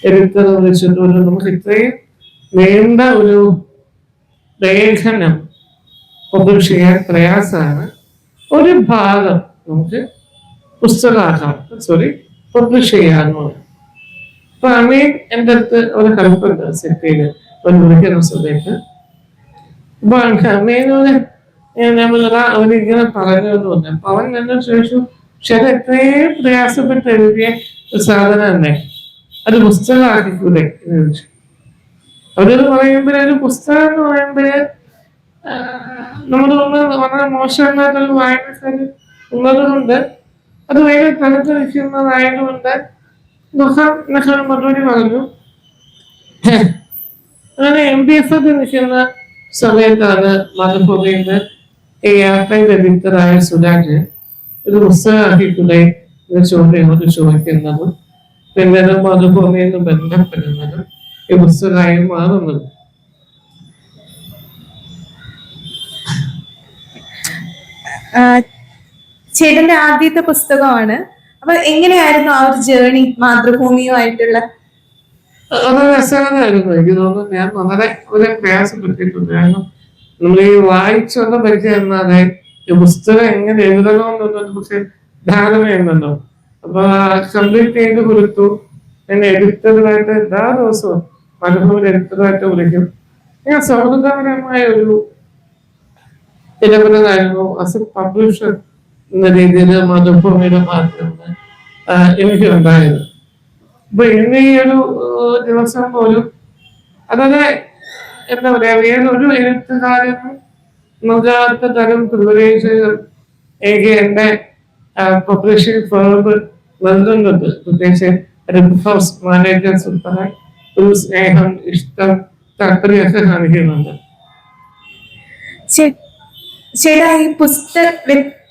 എഡിറ്റർ വിളിച്ചിട്ട് നമുക്ക് ഇത്രയും നീണ്ട ഒരു ലേഖനം പബ്ലിഷ് ചെയ്യാൻ പ്രയാസമാണ്, ഒരു ഭാഗം നമുക്ക് പുസ്തകമാക്കാം, പബ്ലിഷ് ചെയ്യാമെന്ന് പറഞ്ഞു. അപ്പൊ അമീൻ എൻ്റെ അടുത്ത് ഒരു ഹെൽപ്പുണ്ട് സെറ്റ് ചെയ്ത് വിളിക്കുന്ന സമയത്ത്. അപ്പൊ അമീനോട് അവരിങ്ങനെ പറഞ്ഞു എന്ന് പറഞ്ഞു. അപ്പൊ അവൻ എന്നോട് ചോദിച്ചു, പക്ഷെ അത് എത്രയും പ്രയാസപ്പെട്ട് എഴുതിയ ഒരു സാധനം തന്നെ, അത് പുസ്തകമാക്കിക്കൂടെ എന്ന് ചോദിച്ചു. അവരത് പറയുമ്പോഴേ, ഒരു പുസ്തകം എന്ന് പറയുമ്പോഴേ നമ്മൾ വളരെ മോശമില്ലാത്തൊരു വായനക്കാര് ഉള്ളത് കൊണ്ട് അത് വേറെ തലത്ത് നിൽക്കുന്നതായതുകൊണ്ട് മറുപടി പറഞ്ഞു. അങ്ങനെ MBF നിൽക്കുന്ന സമയത്താണ് മധുഭൂമിയിൽ ഈ യാത്രയുടെ എഡിറ്ററായ സുരാജ് ഇത് പുസ്തകമാക്കിക്കൂടെ ചോദിക്കുന്നതും പിന്നീട് മധുഭൂമിയിൽ നിന്ന് ബന്ധപ്പെടുന്നതും ഈ പുസ്തകമായി മാറുന്നത്. ചേട്ടന്റെ ആദ്യത്തെ പുസ്തകമാണ്. അപ്പൊ എങ്ങനെയായിരുന്നു ആ ഒരു ജേർണി മാതൃഭൂമിയുമായിട്ടുള്ള? അത് രസകരമായിരുന്നു. എനിക്ക് തോന്നുന്നു ഞാൻ വളരെ പ്രയാസപ്പെട്ടിട്ടുണ്ട്. കാരണം നമ്മൾ ഈ വായിച്ചൊന്ന പരിചയം എന്നാതെ ഈ പുസ്തകം എങ്ങനെ എഴുതണമെന്നൊന്നും നമുക്ക് ധാരണയുണ്ടല്ലോ. അപ്പൊ കംപ്ലീറ്റ് ചെയ്ത് കൊടുത്തു. എന്നെ എഡിറ്ററായിട്ട് എല്ലാ ദിവസവും മധുഭൂമി എഡിറ്ററായിട്ട് വിളിക്കും. ഞാൻ സൗഹൃദപരമായ ഒരു ഇടപെടലായിരുന്നു ആസ് എ പബ്ലിഷർ എന്ന രീതിയിൽ മധുഭൂമിയുടെ ഭാഗത്തുനിന്ന് എനിക്ക് ഉണ്ടായത്. അപ്പൊ ഇന്ന് ഈ ഒരു ദിവസം പോലും അതായത് എന്താ പറയാ, വേറൊരു എഴുത്തുകാരനും നൽകാത്ത തരം പ്രിവിലേജുകൾ എനിക്ക് എന്റെ പബ്ലിഷിംഗ് ഫേം നൽകുന്നുണ്ട്. പ്രത്യേകിച്ച് റെഡ് ഹൗസ് മാനേജേഴ്സ് ഉൾപ്പെടെ ഒരു സ്നേഹം, ഇഷ്ടം, താല്പര്യമൊക്കെ കാണിക്കുന്നുണ്ട്. ചേട്ടാ,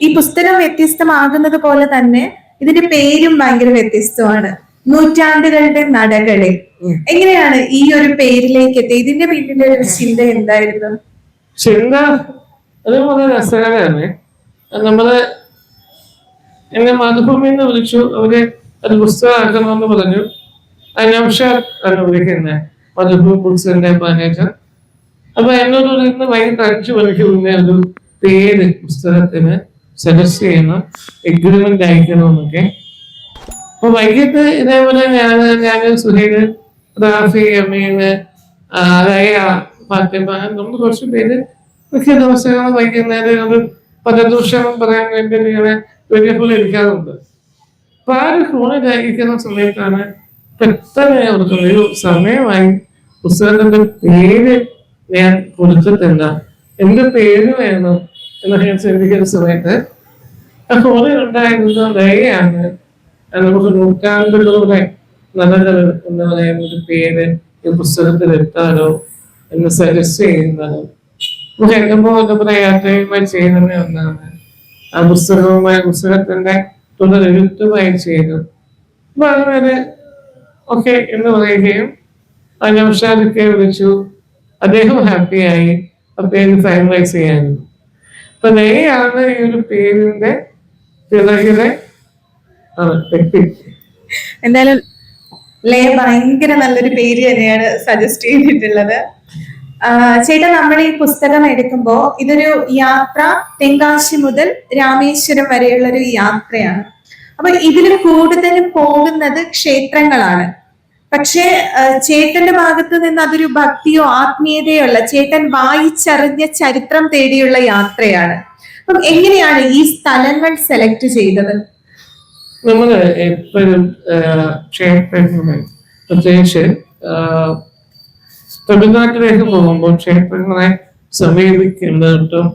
ഈ പുസ്തകം വ്യത്യസ്തമാകുന്നത് പോലെ തന്നെ ഇതിന്റെ പേരും ഭയങ്കര വ്യത്യസ്തമാണ്, നൂറ്റാണ്ടുകളുടെ നടകളിൽ. എങ്ങനെയാണ് ഈ ഒരു പേരിലേക്ക് എത്തിയത്? ഇതിന്റെ പിന്നിലെ ഒരു ചിന്ത എന്തായിരുന്നു? ചിന്ത അത് വളരെ രസകരമാണ്. നമ്മള് എന്നെ മാതൃഭൂമിയിൽ നിന്ന് വിളിച്ചു. അവര് അത് പുസ്തകമാക്കണമെന്ന് പറഞ്ഞു. നൗഷാദ് ആണ് വിളിക്കുന്നത്, മാതൃഭൂമി ബുക്സിന്റെ മാനേജർ. അപ്പൊ എന്നോട് ഇന്ന് വൈകിട്ട് 5 മണിക്ക് മുന്നേ ഒരു പേര് പുസ്തകത്തിന് സജസ്റ്റ് ചെയ്യണം, എഗ്രിമെന്റ് അയക്കണമെന്നൊക്കെ. അപ്പൊ വൈകിട്ട് ഇതേപോലെ ഞാൻ സുഹൈല്, റാഫി, അമീന്, റയ, ഫാത്തിമ, നമ്മൾ കുറച്ച് പേര് മിക്ക ദിവസങ്ങളും വൈകുന്നേരം ഒരു പരദൂഷണം പറയാൻ വേണ്ടി ഇങ്ങനെ വലിയ പോലെ ഇരിക്കാറുണ്ട്. അപ്പൊ ആ ഒരു ഫോണിൽ ഇരിക്കുന്ന സമയത്താണ് പെട്ടെന്ന് ഓർക്കുന്നത്, ഒരു സമയമായി പുസ്തകത്തിന്റെ പേര് ഞാൻ കൊടുത്തിട്ടില്ല, എന്റെ പേര് വേണം എന്നൊക്കെ ഞാൻ ചിന്തിക്കുന്ന സമയത്ത് ആ ഫോണിൽ ഉണ്ടായിരുന്ന റയയാണ് നമുക്ക് നൂറ്റാണ്ടുകളുടെ നടകൾ എന്ന് പറയുന്ന ഒരു പേര് ഈ പുസ്തകത്തിൽ എടുത്താലോ എന്ന് സജസ്റ്റ് ചെയ്യുന്നത്. നമുക്ക് യാത്രയുമായി ചെയ്യുന്ന ഒന്നാണ് ആ പുസ്തകത്തിന്റെ തുടരെഴുത്തുമായി ചെയ്തു. അപ്പൊ അങ്ങനെ ഓക്കെ എന്ന് പറയുകയും നൗഷാദൊക്കെ വിളിച്ചു. അദ്ദേഹം ഹാപ്പിയായി ആ പേര് ഫൈനലൈസ് ചെയ്യാനും. അപ്പൊ നെയ്യാണ് ഈ ഒരു പേരിന്റെ പിറകിലെ വ്യക്തി. എന്തായാലും ലേ ഭയങ്കര നല്ലൊരു പേര് തന്നെയാണ് സജസ്റ്റ് ചെയ്തിട്ടുള്ളത്. ചേട്ടാ, നമ്മൾ ഈ പുസ്തകം എടുക്കുമ്പോ ഇതൊരു യാത്ര, തെങ്കാശി മുതൽ രാമേശ്വരം വരെയുള്ള ഒരു യാത്രയാണ്. അപ്പൊ ഇതിൽ കൂടുതലും പോകുന്നത് ക്ഷേത്രങ്ങളാണ്. പക്ഷേ ചേട്ടന്റെ ഭാഗത്ത് നിന്ന് അതൊരു ഭക്തിയോ ആത്മീയതയോ അല്ല, ചേട്ടൻ വായിച്ചറിഞ്ഞ ചരിത്രം തേടിയുള്ള യാത്രയാണ്. അപ്പം എങ്ങനെയാണ് ഈ സ്ഥലങ്ങൾ സെലക്ട് ചെയ്തത്? നമ്മള് എപ്പോഴും ക്ഷേത്രങ്ങളെ, പ്രത്യേകിച്ച് തമിഴ്നാട്ടിലേക്ക് പോകുമ്പോൾ ക്ഷേത്രങ്ങളെ സമീപിക്കുന്നതും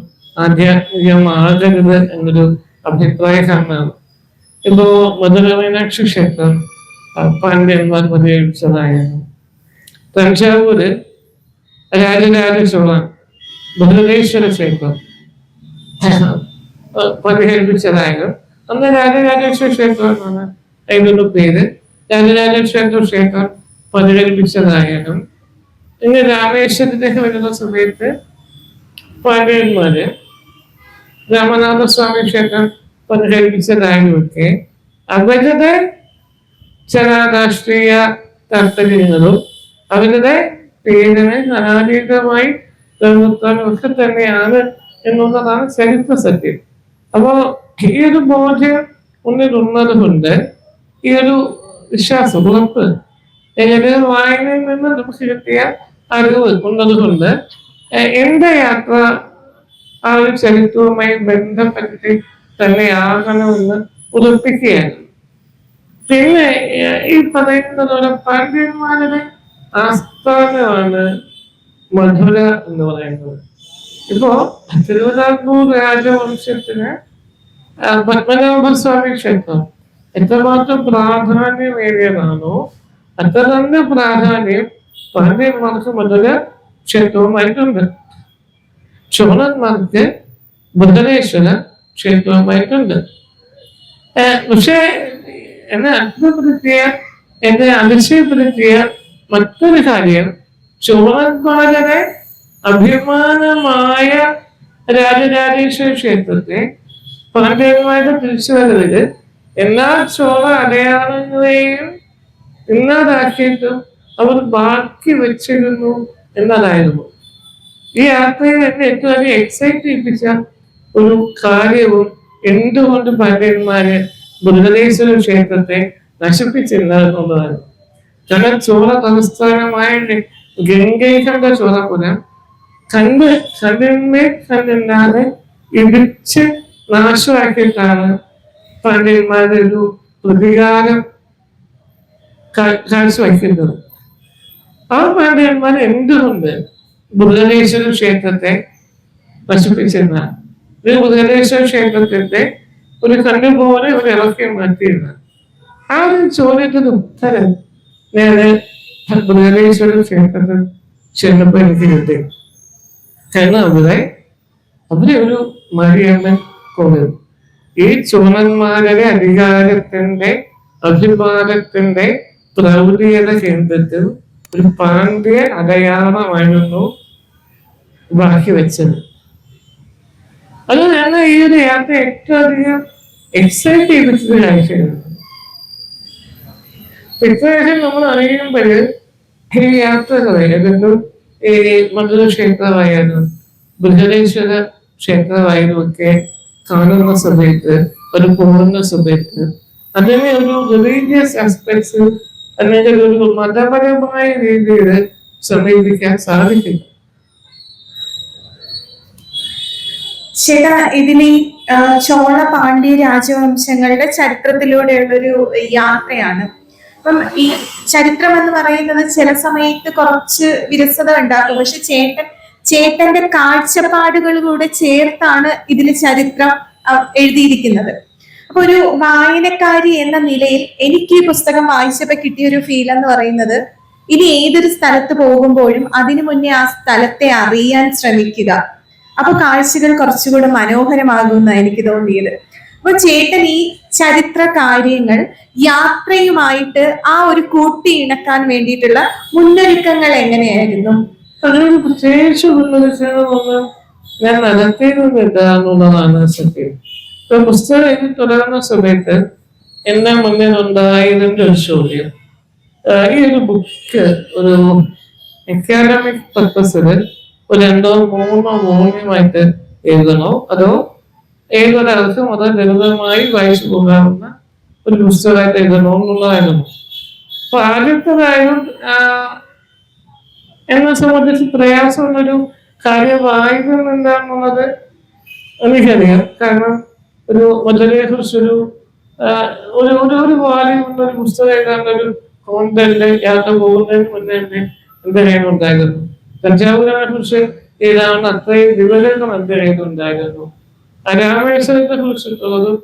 ആധ്യാത്മികമാകരുത് എന്നൊരു അഭിപ്രായമാണ്. ഇപ്പോ മധുര മീനാക്ഷി ക്ഷേത്രം പാണ്ഡ്യന്മാർ പരിഹരിച്ചതായിരുന്നു. തഞ്ചാവൂര് രാജരാജ ചോളൻ ബൃഹദേശ്വര ക്ഷേത്രം പരിഹരിച്ചതായിരുന്നു. അന്ന് രാജരാജേശ്വര ക്ഷേത്രം എന്നാണ് അതിനുള്ള പേര്. രാജരാജേശ്വര ക്ഷേത്രം പരിഹരിച്ചതായിരുന്നു. ഇന്ന് രാമേശ്വരത്തേക്ക് വരുന്ന സമയത്ത് പാണ്ഡ്യന്മാര് രാമനാഥസ്വാമി ക്ഷേത്രം പരിഹരിച്ചതായൊക്കെ അവരുടെ ചില രാഷ്ട്രീയ താല്പര്യങ്ങളും അവരുടെ പേരിനെ അനാധികമായി നിർത്താനും ഒക്കെ തന്നെയാണ് എന്നുള്ളതാണ് ചരിത്ര സത്യം. അപ്പോ ഈ ഒരു ബോധ്യം ഉള്ളത് കൊണ്ട് ഈ ഒരു വിശ്വാസം, ഉറപ്പ്, ഏതൊരു വായനയിൽ നിന്ന് നമുക്ക് കിട്ടിയ അറിവ് ഉള്ളത് കൊണ്ട് എന്റെ യാത്ര ആ ഒരു ചരിത്രവുമായി ബന്ധപ്പെട്ട് തന്നെയാകണമെന്ന് ഉറപ്പിക്കുകയാണ്. പിന്നെ ഈ പറയുന്നത് പാണ്ഡ്യന്മാരുടെ ആസ്ഥാനമാണ് മധുര എന്ന് പറയുന്നത്. ഇപ്പോ തിരുവിതാംകൂർ രാജവംശത്തിന് പത്മനാഭസ്വാമി ക്ഷേത്രം എത്രമാത്രം പ്രാധാന്യമേറിയതാണോ അത്ര തന്നെ പ്രാധാന്യം പാണ്ഡ്യന്മാർക്ക് മധുര ക്ഷേത്രവുമായിട്ടുണ്ട്. ചോളന്മാർക്ക് ബൃഹദേശ്വര ക്ഷേത്രവുമായിട്ടുണ്ട്. പക്ഷെ എന്നെ അത്ഭുതപ്പെടുത്തിയ, എന്നെ അതിശയപ്പെടുത്തിയ മറ്റൊരു കാര്യം, ചോളന്മാരുടെ അഭിമാനമായ രാജരാജേശ്വര ക്ഷേത്രത്തെ പാണ്ഡ്യന്മാരുടെ തിരിച്ചുവരവില് എല്ലാ ചോള അടയാളങ്ങളെയും ഇല്ലാതാക്കിയിട്ടും അവർ ബാക്കി വെച്ചിരുന്നു എന്നതായിരുന്നു. ഈ യാത്രയിൽ എന്നെ ഏറ്റവും അധികം എക്സൈറ്റ് ചെയ്യിപ്പിച്ച ഒരു കാര്യവും എന്തുകൊണ്ട് പാണ്ഡ്യന്മാര് ബൃഹദേശ്വര ക്ഷേത്രത്തെ നശിപ്പിച്ചില്ല എന്നുള്ളതാണ്. കാരണം ചോള തലസ്ഥാനമായ ഗംഗൈകൊണ്ട ചോളപുരം കണ്ടില്ലാതെ ഇടിച്ച് നാശമാക്കിയിട്ടാണ് പാണ്ഡ്യന്മാരുടെ ഒരു പ്രതികാരം കാഴ്ചവെക്കുന്നത്. ആ പാണ്ഡ്യന്മാർ എന്തുകൊണ്ട് ബൃഹദേശ്വര ക്ഷേത്രത്തെ നശിപ്പിച്ചിരുന്ന, ഇത് ബൃഹദേശ്വര ക്ഷേത്രത്തിന്റെ ഒരു കണ്ണു പോലെ ഒരു ഇറക്കി മാറ്റിയിരുന്ന ആ ഒരു ചോദ്യത്തിന് ഉത്തരം ഞാൻ ബൃഹദേശ്വര ക്ഷേത്രത്തിൽ ചെന്നപ്പോ എനിക്ക് കിട്ടി. കാരണം അവിടെ ഒരു മരിയമ്മൻ കോവിൽ ഈ ചോളന്മാരുടെ അധികാരത്തിന്റെ അഭിമാനത്തിന്റെ പ്രൗഢിയുടെ കേന്ദ്രത്തിൽ ഒരു പാണ്ഡ്യ അടയാളമായിരുന്നു ബാക്കി വെച്ചത്. അത് ഞാൻ ഈ ഒരു യാത്ര ഏറ്റവും അധികം എക്സൈറ്റ് ചെയ്തിട്ട് കാഴ്ചയാണ്. ഇപ്രാവശ്യം നമ്മൾ അറിയുമ്പോൾ ഈ യാത്രകളെ അതൊന്നും ഈ മധുര ക്ഷേത്രമായാലും ബൃഹദേശ്വര ക്ഷേത്രമായാലും ഒക്കെ കാണുന്ന സമയത്ത്, ഒരു പോകുന്ന സമയത്ത് അതിനെ ഒരു റിലീജിയസ് ആസ്പെക്ട്സ് അല്ലെങ്കിൽ ഒരു മതപരമായ രീതിയിൽ സമീപിക്കാൻ സാധിക്കില്ല. ചേട്ടാ, ഇതിലെ ചോള പാണ്ഡ്യ രാജവംശങ്ങളുടെ ചരിത്രത്തിലൂടെയുള്ളൊരു യാത്രയാണ്. അപ്പം ഈ ചരിത്രം എന്ന് പറയുന്നത് ചില സമയത്ത് കുറച്ച് വിരസത ഉണ്ടാക്കും, പക്ഷെ ചേട്ടന്റെ കാഴ്ചപ്പാടുകളിലൂടെ ചേർത്താണ് ഇതിൽ ചരിത്രം എഴുതിയിരിക്കുന്നത്. അപ്പൊ ഒരു വായനക്കാരി എന്ന നിലയിൽ എനിക്ക് ഈ പുസ്തകം വായിച്ചപ്പോ കിട്ടിയ ഒരു ഫീൽ എന്ന് പറയുന്നത്, ഇനി ഏതൊരു സ്ഥലത്ത് പോകുമ്പോഴും അതിനു മുന്നേ ആ സ്ഥലത്തെ അറിയാൻ ശ്രമിക്കുക. അപ്പൊ കാഴ്ചകൾ കുറച്ചുകൂടെ മനോഹരമാകുമെന്നാണ് എനിക്ക് തോന്നിയത്. അപ്പൊ ചേട്ടൻ ഈ ചരിത്ര കാര്യങ്ങൾ യാത്രയുമായിട്ട് ആ ഒരു കൂട്ടിയിണക്കാൻ വേണ്ടിയിട്ടുള്ള മുന്നൊരുക്കങ്ങൾ എങ്ങനെയായിരുന്നു? അതിനൊരു പ്രത്യേകിച്ച് മുന്നൊരുക്കങ്ങളൊന്നും ഞാൻ നടത്തിയിരുന്നില്ല എന്നുള്ളതാണ് സത്യം. ഇപ്പൊ പുസ്തകം എഴുതി തുടങ്ങുന്ന സമയത്ത് എന്നെ മുന്നിൽ ഉണ്ടായതിന്റെ ഒരു ചോദ്യം, ഈ ഒരു ബുക്ക് ഒരു അക്കാഡമിക് പർപ്പസില് ഒരു 2-3 വോള്യമായിട്ട് എഴുതണോ, അതോ ഏതൊരാൾക്കും അത് ലളിതമായി വായിച്ചു പോകാവുന്ന ഒരു പുസ്തകമായിട്ട് എഴുതണോ എന്നുള്ളതായിരുന്നു. അപ്പൊ ആദ്യത്തേതായാലും എന്നെ സംബന്ധിച്ച് പ്രയാസമുള്ളൊരു കാര്യം വായിക്കുന്നില്ല എന്നുള്ളത് എനിക്കറിയാം. കാരണം ഒരു മധുരയെ കുറിച്ചൊരു ഒരു വാല്യമുള്ള ഒരു പുസ്തകം എഴുതാനൊരു കോണ്ടന്റ് യാത്ര പോകുന്നതിന് മുന്നേ തന്നെ എന്റെ കയ്യിലുണ്ടായിരുന്നു. തഞ്ചാവൂരിനെ കുറിച്ച് എഴുതാവുന്ന അത്രയും വിവരങ്ങൾ എന്റെ കയ്യിലുണ്ടായിരുന്നു. രാമേശ്വരത്തെ കുറിച്ചിട്ടുള്ളതും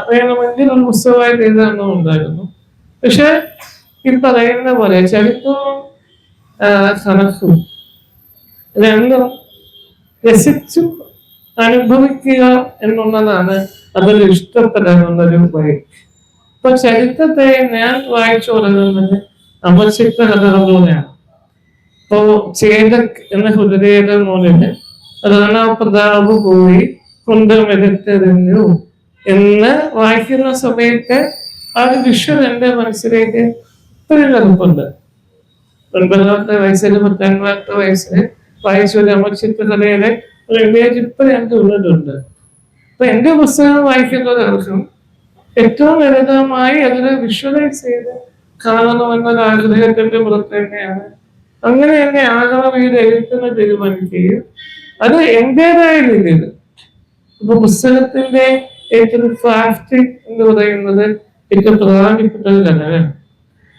വേണമെങ്കിൽ ഒരു പുസ്തകമായിട്ട് എഴുതാനും ഉണ്ടായിരുന്നു. പക്ഷെ ഈ പറയുന്ന പോലെ ചരിത്രവും കണക്കും രണ്ടും രസിച്ചു അനുഭവിക്കുക എന്നുള്ളതാണ് അതൊരു ഇഷ്ടപ്പെടാനുള്ളൊരു വഴി. ഇപ്പൊ ചരിത്രത്തെ ഞാൻ വായിച്ചു തുടങ്ങുന്നത് അമർചിത്ര കഥകളിലൂടെയാണ്. ഇപ്പോ ചേതക് എന്ന കുതിരയുടെ മുന്നില് റാണാ പ്രതാപ് പോയി കൊണ്ടുമെടുത്തെറിഞ്ഞു എന്ന് വായിക്കുന്ന സമയത്ത് ആ ഒരു വിഷ്വൽ എന്റെ മനസ്സിലേക്ക് ഇപ്പോഴും കിടപ്പുണ്ട്. 9ാമത്തെ വയസ്സിൽ 10ാമത്തെ വയസ്സിൽ വായിച്ച ഒരു അമർചിത്ര കഥയുടെ ഒരു ഇമേജ് ഇപ്പോഴും എനിക്ക് ഉള്ളിലുണ്ട്. അപ്പൊ എന്റെ പുസ്തകം വായിക്കുന്നവർക്കും ഏറ്റവും ലളിതമായി അതിനെ വിഷ്വലൈസ് ചെയ്ത് കാണണമെന്നൊരു ആഗ്രഹത്തിന്റെ പുറത്ത് തന്നെയാണ് അങ്ങനെ എന്നെ ആകണം ഈ എഴുത്തിന് തീരുമാനിക്കുകയും അത് എന്റേതായ രീതിയിൽ. ഇപ്പൊ പുസ്തകത്തിന്റെ ഏറ്റവും ക്രാഫ്റ്റിംഗ് എന്ന് പറയുന്നത് ഏറ്റവും പ്രധാനപ്പെട്ട ഒരു ഘടകമാണ്.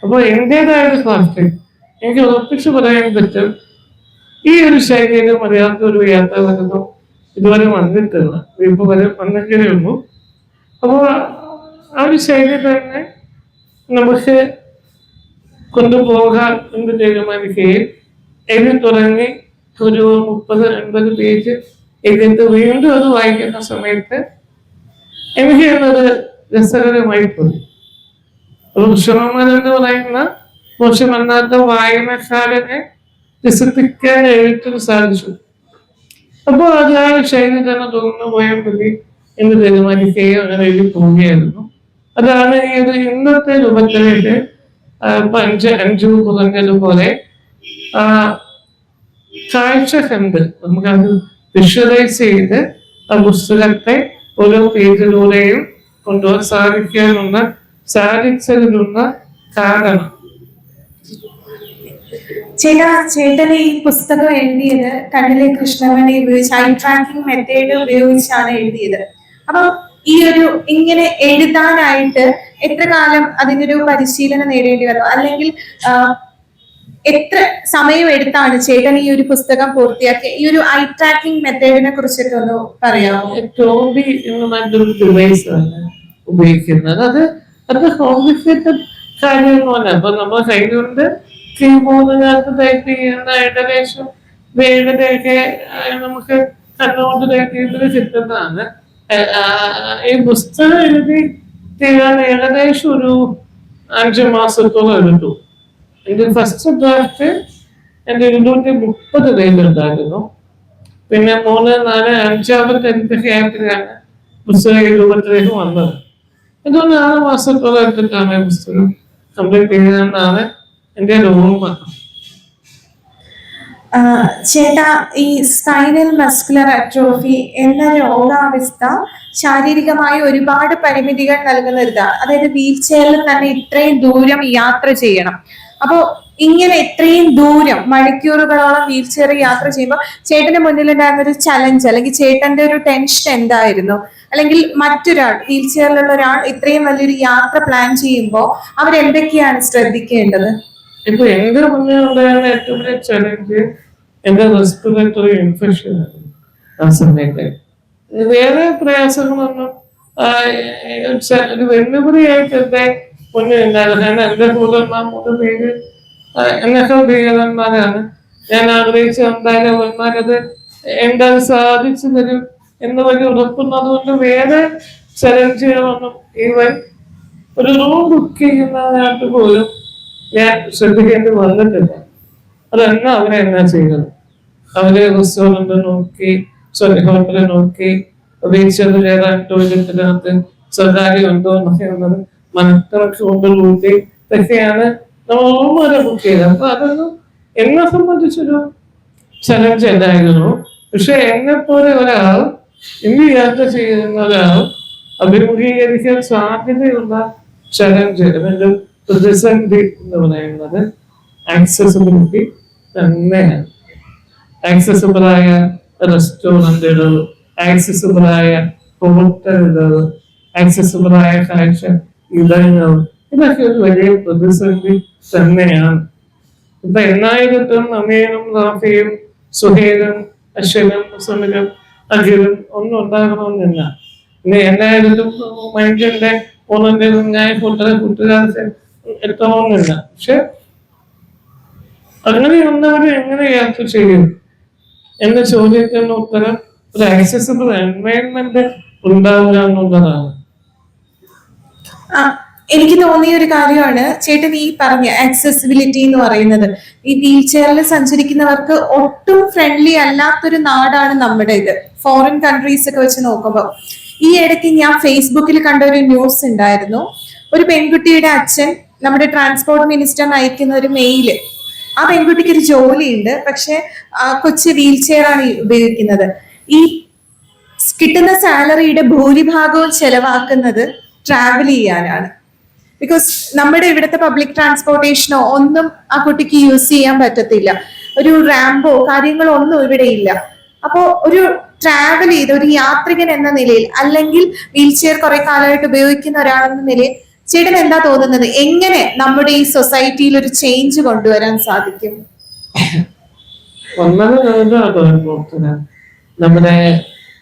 അപ്പൊ എന്റേതായ ഒരു ക്രാഫ്റ്റിംഗ് എനിക്ക് ഉറപ്പിച്ചു പറയാൻ പറ്റും. ഈ ഒരു ശൈലിയിൽ മലയാളത്തിൽ ഒരു യാത്ര വരുന്നു ഇതുവരെ വന്നിട്ടില്ല, ഇപ്പൊ വരെ വന്നെങ്കിലേ ഉള്ളൂ. അപ്പോ ആ ഒരു ശൈലി തന്നെ നമുക്ക് കൊണ്ടുപോകാൻ എന്ന് തീരുമാനിക്കുകയും എഴുതി തുടങ്ങി ഒരു 30-50 പേജ് എഴുതിയിട്ട് വീണ്ടും അത് വായിക്കുന്ന സമയത്ത് എനിക്ക് എന്നത് രസകരമായി തോന്നി. ഋഷഭമൻ എന്ന് പറയുന്ന മോശമല്ലാത്ത വായനക്കാരനെ രസിപ്പിക്കാൻ എഴുത്തിന് സാധിച്ചു. അപ്പോൾ അത് ആ ശൈലി തന്നെ തുറന്നു പോയാൽ മതി എന്ന് തീരുമാനിക്കുകയും അങ്ങനെ എഴുതി പോവുകയായിരുന്നു. അതാണ് ഈ ഒരു ഇന്നത്തെ രൂപത്തിലേക്ക് 5 കുറഞ്ഞതുപോലെ കാഴ്ച കണ്ട് നമുക്കത് വിഷ്വലൈസ് ചെയ്ത് ആ പുസ്തകത്തെ ഓരോ പേജിലൂടെയും കൊണ്ടുപോകാൻ സാധിച്ചതിനുള്ള കാരണം. ചേട്ടന് ഈ പുസ്തകം എഴുതിയത് കണ്ണിലെ കൃഷ്ണമണി ഉപയോഗിച്ച് ഐ ട്രാക്കിംഗ് മെത്തേഡ് ഉപയോഗിച്ചാണ് എഴുതിയത്. അപ്പൊ ഈ ഒരു ഇങ്ങനെ എഴുതാനായിട്ട് എത്ര കാലം അതിനൊരു പരിശീലനം നേടേണ്ടി വന്നു, അല്ലെങ്കിൽ എത്ര സമയം എടുത്താണ് ചേട്ടൻ ഈ ഒരു പുസ്തകം പൂർത്തിയാക്കിയ? ഈ ഒരു ഐ ട്രാക്കിംഗ് മെത്തേഡിനെ കുറിച്ചൊക്കെ ഒന്ന് പറയാമോ? ടോബി എന്ന് പറഞ്ഞൊരു ഡിവൈസ് ആണ് ഉപയോഗിക്കുന്നത്. അത് കോംപ്ലിക്കേറ്റഡ് കാര്യമൊന്നുമല്ല. അപ്പൊ നമ്മൾ കൈകൊണ്ട് കീബോർഡിനകത്ത് ടൈപ്പ് ചെയ്യുന്ന ഏകദേശം വേഗതയൊക്കെ നമുക്ക് കണ്ണുകൊണ്ട് ടൈപ്പ് ചെയ്തത് കിട്ടുന്നതാണ്. ഈ പുസ്തകം എഴുതി ചെയ്യാൻ ഏകദേശം ഒരു 5 മാസത്തോളം എടുത്തു. എന്റെ ഫസ്റ്റ് ഡ്രാഫ്റ്റ് എന്റെ 230 പേജുണ്ടായിരുന്നു. പിന്നെ 3, 4, 5ാമത്തെ ഗ്യാപ്പിലാണ് പുസ്തക രൂപത്തിലേക്ക് വന്നത്. ഇതൊന്ന് 6 മാസത്തോളം എടുത്തിട്ടാണ് ഈ പുസ്തകം കംപ്ലീറ്റ് ചെയ്തതെന്നാണ് എൻ്റെ ഒരു ഓർമ്മ. ചേട്ടാ, ഈ സ്പൈനൽ മസ്കുലർ അട്രോഫി എന്ന രോഗാവസ്ഥ ശാരീരികമായ ഒരുപാട് പരിമിതികൾ നൽകുന്ന ഇതാണ്. അതായത് വീൽ ചെയറിൽ തന്നെ ഇത്രയും ദൂരം യാത്ര ചെയ്യണം. അപ്പോ ഇങ്ങനെ ഇത്രയും ദൂരം മണിക്കൂറുകളോളം വീൽ ചെയർ യാത്ര ചെയ്യുമ്പോൾ ചേട്ടന്റെ മുന്നിലുണ്ടായിരുന്ന ഒരു ചലഞ്ച് അല്ലെങ്കിൽ ചേട്ടന്റെ ഒരു ടെൻഷൻ എന്തായിരുന്നു? അല്ലെങ്കിൽ മറ്റൊരാൾ വീൽ ചെയറിലുള്ള ഒരാൾ ഇത്രയും വലിയൊരു യാത്ര പ്ലാൻ ചെയ്യുമ്പോൾ അവരെന്തൊക്കെയാണ് ശ്രദ്ധിക്കേണ്ടത്? ഇപ്പൊ എന്റെ മുന്നേ ഉണ്ടായിരുന്ന ഏറ്റവും വലിയ ചലഞ്ച് എന്റെ റെസ്പിറേറ്ററി ഇൻഫെക്ഷൻ ആയിരുന്നു. ആ സമയത്ത് വേറെ പ്രയാസങ്ങളൊന്നും ഒരു വെല്ലുവിളിയായിട്ട് എന്റെ മുന്നിൽ ഉണ്ടായിരുന്നു. ഞാൻ എന്റെ കൂടന്മാർ 3 പേര് എന്നൊക്കെ ഭീകരന്മാരാണ്. ഞാൻ ആഗ്രഹിച്ച എന്തായാലും അവന്മാരത് എന്താ സാധിച്ചു തരും എന്ന് വലിയ ഉറപ്പുന്നത് കൊണ്ട് വേറെ ചലഞ്ചുകളൊന്നും ഈവൻ ഒരു റൂം ബുക്ക് ചെയ്യുന്നതിനകത്ത് പോലും ഞാൻ ശ്രദ്ധിക്കേണ്ടി വന്നിട്ടില്ല. അതെന്നാ അവരെന്നാ ചെയ്തത്? അവര് റെസ്റ്റോറന്റ് നോക്കി, ഹോട്ടല് നോക്കി, വീഴ്ചത് കയറാൻ ടോയ്ലറ്റിനകത്ത് സ്വകാര്യം ഉണ്ടോ എന്നൊക്കെ ഉള്ളത് മനക്കണക്ക് കൊണ്ട് കൂട്ടി ഇതൊക്കെയാണ് നമ്മൾ റൂം വരെ ബുക്ക് ചെയ്തത്. അപ്പൊ അതൊന്നും എന്നെ സംബന്ധിച്ചൊരു ചലഞ്ച് അല്ലായിരുന്നു. പക്ഷെ എന്നെ പോലെ ഒരാൾ ഇന്ന് യാത്ര ചെയ്യുന്ന ഒരാൾ അഭിമുഖീകരിക്കാൻ സാധ്യതയുള്ള ചലഞ്ച്, അതിന്റെ പ്രതിസന്ധി എന്ന് പറയുന്നത് ആക്സസിബിലിറ്റി തന്നെയാണ്. ആക്സസിബിളായ റെസ്റ്റോറൻറ്റുകൾ, ആക്സസിബിളായ ഹോട്ടലുകൾ, ആക്സസിബിളായ കാഴ്ച ഇടങ്ങൾ, ഇതൊക്കെ ഒരു വലിയ പ്രതിസന്ധി തന്നെയാണ്. ഇപ്പൊ 8000 അമീനും റാഫിയും സുഹേലും അശ്വനും സുനിലും അഖിലും ഒന്നും ഉണ്ടാകണമെന്നില്ല. ഇനി 8000 മൈൻഡിന്റെ ഒന്നിനും ഞാൻ കൂട്ടുകാരെ എത്തണമെന്നില്ല. പക്ഷെ അങ്ങനെയുള്ളവർ എങ്ങനെ യാത്ര ചെയ്യും എന്ന ചോദ്യത്തിന് ഉത്തരം ഒരു ആക്സസിബിൾ എൻവയൺമെന്റ് ഉണ്ടാവുക എന്നുള്ളതാണ്. എനിക്ക് തോന്നിയ ഒരു കാര്യമാണ് ചേട്ടൻ ഈ പറഞ്ഞ ആക്സസിബിലിറ്റി എന്ന് പറയുന്നത്. ഈ വീൽ ചെയറിൽ സഞ്ചരിക്കുന്നവർക്ക് ഒട്ടും ഫ്രണ്ട്ലി അല്ലാത്തൊരു നാടാണ് നമ്മുടെ ഇത്, ഫോറിൻ കൺട്രീസ് ഒക്കെ വെച്ച് നോക്കുമ്പോൾ. ഈ ഇടയ്ക്ക് ഞാൻ ഫേസ്ബുക്കിൽ കണ്ട ഒരു ന്യൂസ് ഉണ്ടായിരുന്നു. ഒരു പെൺകുട്ടിയുടെ അച്ഛൻ നമ്മുടെ ട്രാൻസ്പോർട്ട് മിനിസ്റ്ററിന് അയക്കുന്ന ഒരു മെയില്, ആ പെൺകുട്ടിക്ക് ഒരു ജോലിയുണ്ട്, പക്ഷെ കൊച്ചു വീൽ ചെയർ ആണ് ഉപയോഗിക്കുന്നത്. ഈ കിട്ടുന്ന സാലറിയുടെ ഭൂരിഭാഗവും ചെലവാക്കുന്നത് ട്രാവൽ ചെയ്യാനാണ്. ബിക്കോസ് നമ്മുടെ ഇവിടുത്തെ പബ്ലിക് ട്രാൻസ്പോർട്ടേഷനോ ഒന്നും ആ കുട്ടിക്ക് യൂസ് ചെയ്യാൻ പറ്റത്തില്ല. ഒരു റാമ്പോ കാര്യങ്ങളോ ഒന്നും ഇവിടെ ഇല്ല. അപ്പോ ഒരു ട്രാവൽ ചെയ്ത് ഒരു യാത്രികൻ എന്ന നിലയിൽ, അല്ലെങ്കിൽ വീൽ ചെയർ കുറെ കാലമായിട്ട് ഉപയോഗിക്കുന്ന ഒരാളെന്ന നിലയിൽ ചേട്ടൻ എന്താ തോന്നുന്നത്? എങ്ങനെ നമ്മുടെ ഈ സൊസൈറ്റിയിൽ ഒരു ചേഞ്ച് കൊണ്ടുവരാൻ സാധിക്കും? നമ്മുടെ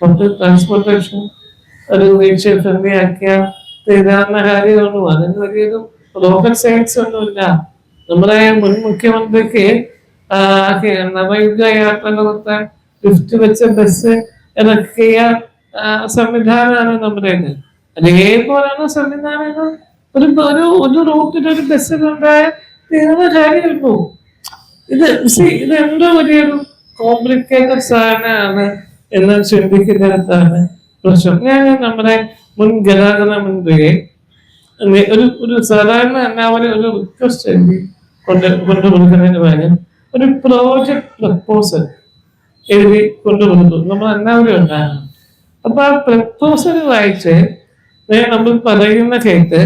പബ്ലിക് ട്രാൻസ്പോർട്ടേഷൻ ഒരു വീൽ ചെയർ ഫ്രണ്ട്ലി ആക്കിയാൽ തീരാവുന്ന കാര്യമൊന്നും അതിന് വലിയൊരു റോക്കൽ സയൻസ് ഒന്നുമില്ല. നമ്മുടെ മുൻ മുഖ്യമന്ത്രിക്ക് നവയുഗ യാത്ര നടത്താൻ ലിഫ്റ്റ് വെച്ച ബസ് ഇറക്കിയ സംവിധാനമാണ് നമ്മുടേത്. അതേപോലെയാണ് സംവിധാനങ്ങൾ ഒരു റൂട്ടിലൊരു ബസ് കൊണ്ടായ തീർന്ന കാര്യമുള്ളൂ. ഇത് എന്തോ വലിയൊരു കോംപ്ലിക്കേറ്റഡ് സാധനമാണ് എന്ന് ചിന്തിക്കുന്നിടത്താണ് പ്രശ്നം. ഞാൻ നമ്മുടെ മുൻ ഗതാഗത മന്ത്രിയെ ഒരു സാധാരണ എല്ലാവരും ഒരു റിക്വസ്റ്റ് എഴുതി കൊണ്ടുകൊടുക്കുന്നതിന് പകരം ഒരു പ്രോജക്ട് പ്രപ്പോസൽ എഴുതി കൊണ്ടുകൊടുത്തു. നമ്മൾ എല്ലാവരും ഉണ്ടാകണം. അപ്പൊ ആ പ്രപ്പോസൽ വായിച്ച് നമ്മൾ പറയുന്ന കേട്ട്